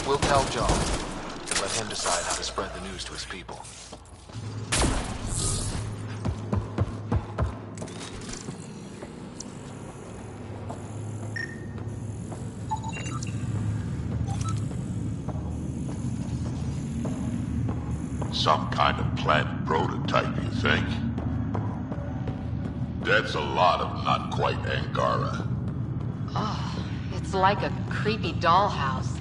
Speaker 9: We'll tell John, and let him decide how to spread the news to his people.
Speaker 2: Some kind of plant prototype, you think? That's a lot of not quite Angara.
Speaker 18: Oh, it's like a creepy dollhouse.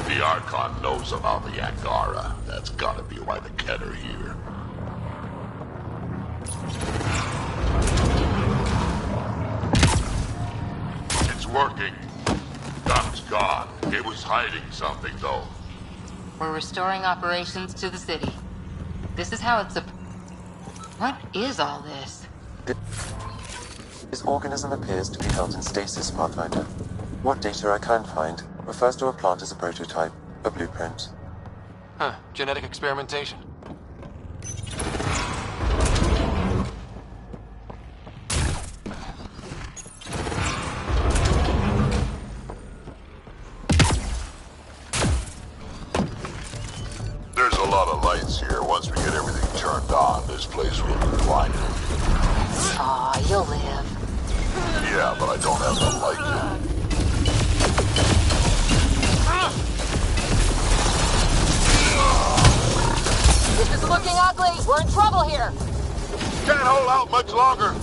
Speaker 2: The Archon knows about the Angara. That's gotta be why the Ket are here. It's working. Doc's gone. It was hiding something, though.
Speaker 18: We're restoring operations to the city. This is how it's What is all this?
Speaker 23: This organism appears to be held in stasis, Pathfinder. What data I can find refers to a plant as a prototype, a blueprint.
Speaker 9: Huh, genetic experimentation.
Speaker 2: There's a lot of lights here. Once we get everything turned on, this place will be blinded.
Speaker 18: Aw, you'll live.
Speaker 2: Yeah, but I don't have the light yet.
Speaker 18: This is looking ugly. We're in trouble here.
Speaker 2: Can't hold out much longer.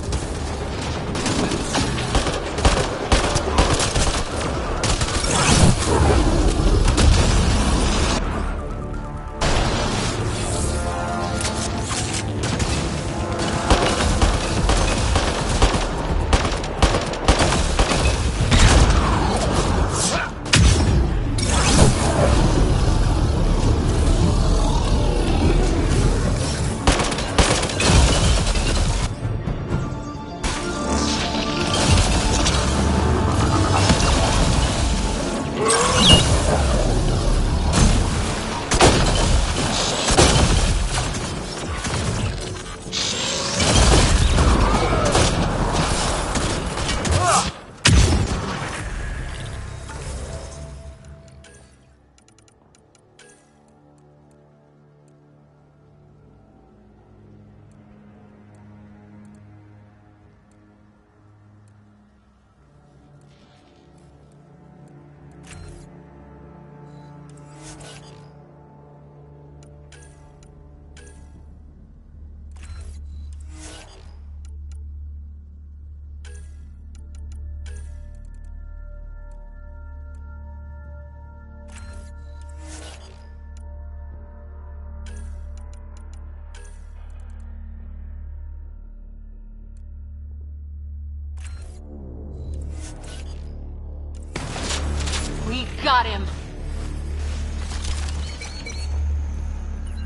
Speaker 15: Got him.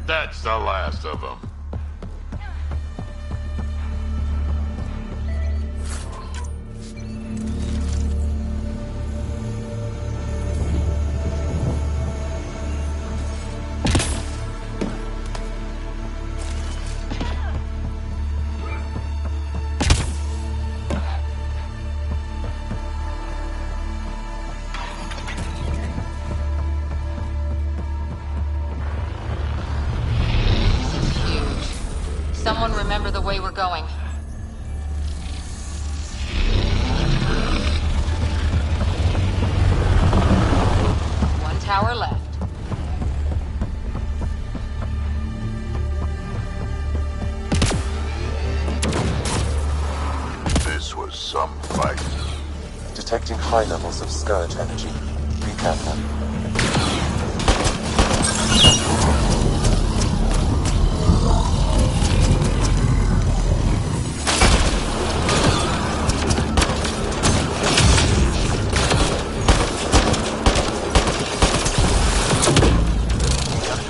Speaker 2: That's the last of them.
Speaker 18: Someone remember the way we're going. One tower left.
Speaker 2: This was some fight.
Speaker 23: Detecting high levels of Scourge energy. Be careful.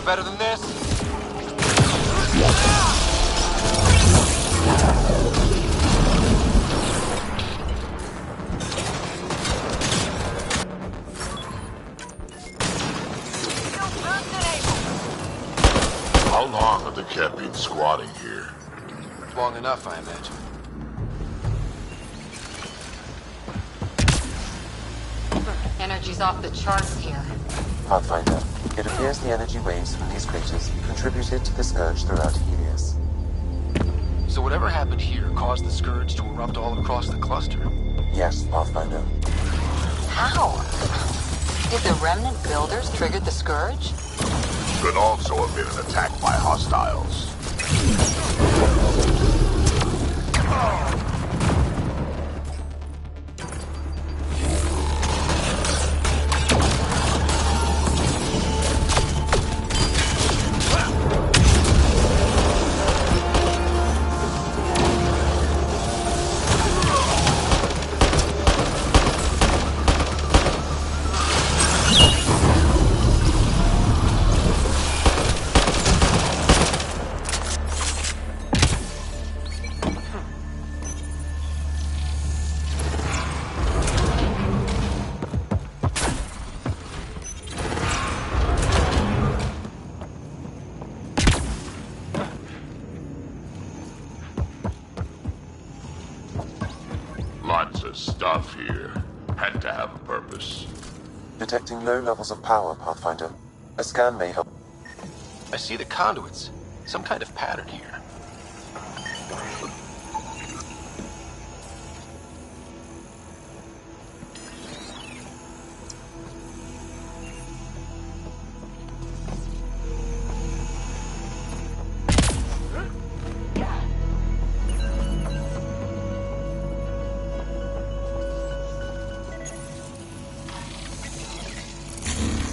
Speaker 9: Better than this?
Speaker 2: How long have the Ket been squatting here?
Speaker 9: Long enough, I imagine.
Speaker 18: Energy's off the charts here.
Speaker 23: Pathfinder, it appears the energy waves from these craters contributed to the Scourge throughout Helios.
Speaker 9: So whatever happened here caused the Scourge to erupt all across the cluster?
Speaker 23: Yes, Pathfinder.
Speaker 18: How? Did the remnant builders trigger the Scourge?
Speaker 2: Could also have been an attack by hostiles. Lots of stuff here. Had to have a purpose.
Speaker 23: Detecting low levels of power, Pathfinder. A scan may help.
Speaker 9: I see the conduits. Some kind of pattern here.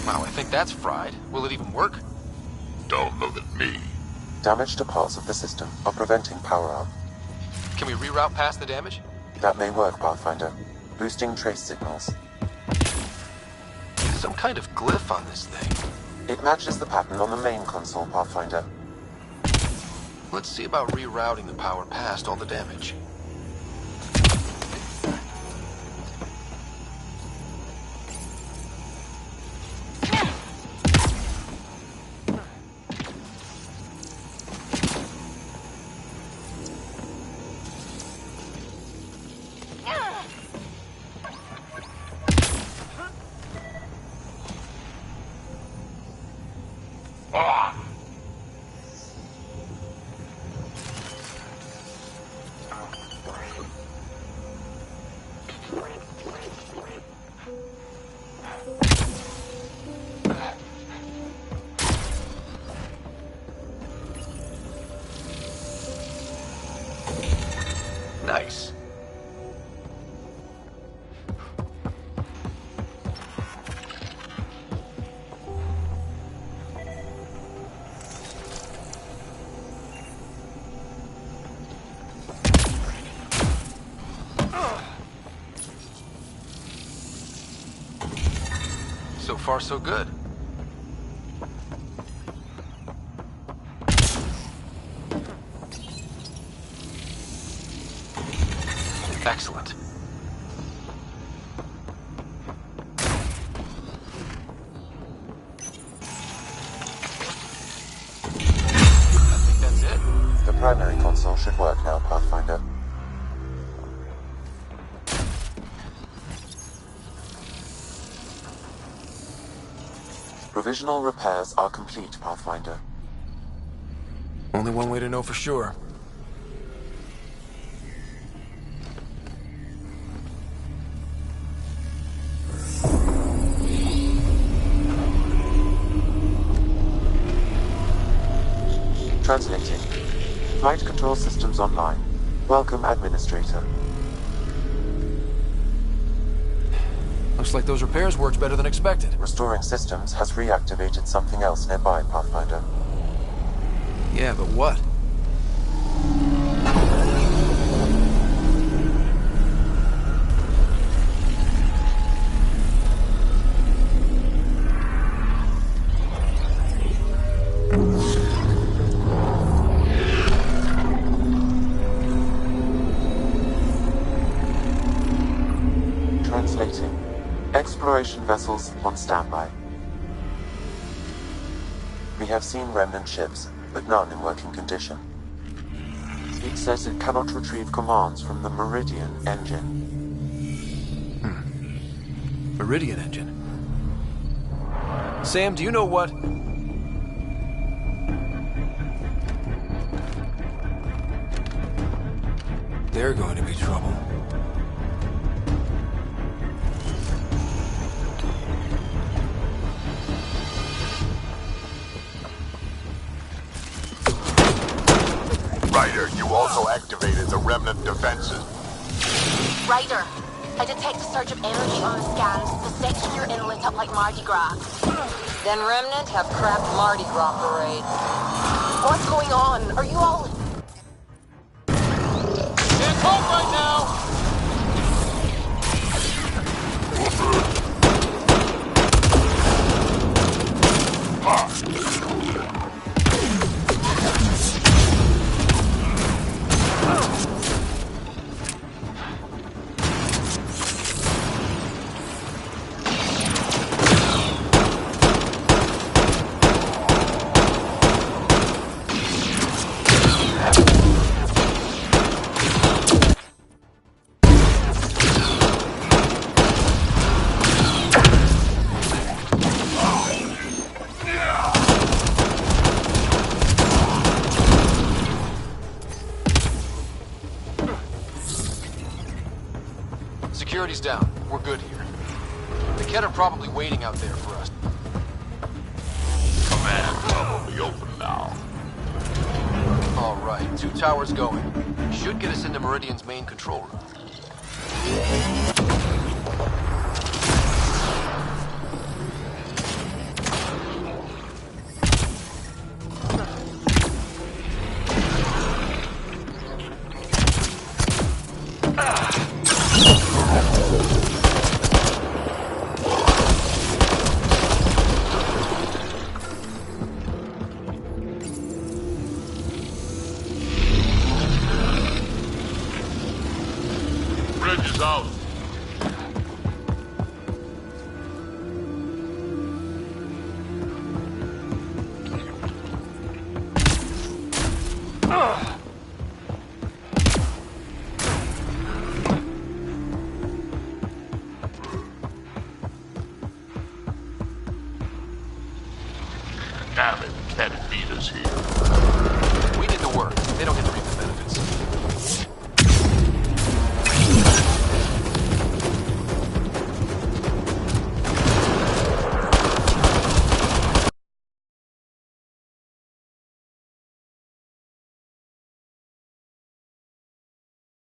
Speaker 9: Wow, I think that's fried. Will it even work?
Speaker 2: Don't look at me.
Speaker 23: Damage to parts of the system are preventing power-up.
Speaker 9: Can we reroute past the damage?
Speaker 23: That may work, Pathfinder. Boosting trace signals.
Speaker 9: Some kind of glyph on this thing.
Speaker 23: It matches the pattern on the main console, Pathfinder.
Speaker 9: Let's see about rerouting the power past all the damage. Nice. So far, so good. Excellent. I think that's it.
Speaker 23: The primary console should work now, Pathfinder. Provisional repairs are complete, Pathfinder.
Speaker 4: Only one way to know for sure.
Speaker 23: Translating. Flight control systems online. Welcome, Administrator.
Speaker 4: Looks like those repairs worked better than expected.
Speaker 23: Restoring systems has reactivated something else nearby, Pathfinder.
Speaker 4: Yeah, but what?
Speaker 23: Translating. Exploration vessels on standby. We have seen remnant ships, but none in working condition. It says it cannot retrieve commands from the Meridian engine.
Speaker 4: Meridian engine. Sam, do you know what? They're going to be trouble.
Speaker 2: Ryder, you also activated the remnant defenses.
Speaker 10: Ryder, I detect a surge of energy on the scans. The section you're in lit up like Mardi Gras.
Speaker 12: Then Remnant have crapped Mardi Gras parade.
Speaker 10: What's going on? Are you all...
Speaker 9: Can't talk right now! Security's down. We're good here. The Kett are probably waiting out there for us.
Speaker 2: Command hub will be open now.
Speaker 9: All right, 2 towers going. Should get us into Meridian's main control room.
Speaker 2: Bridge is out. Damn it, Kett beat us here.
Speaker 9: We did the work. They don't get to reap the benefits.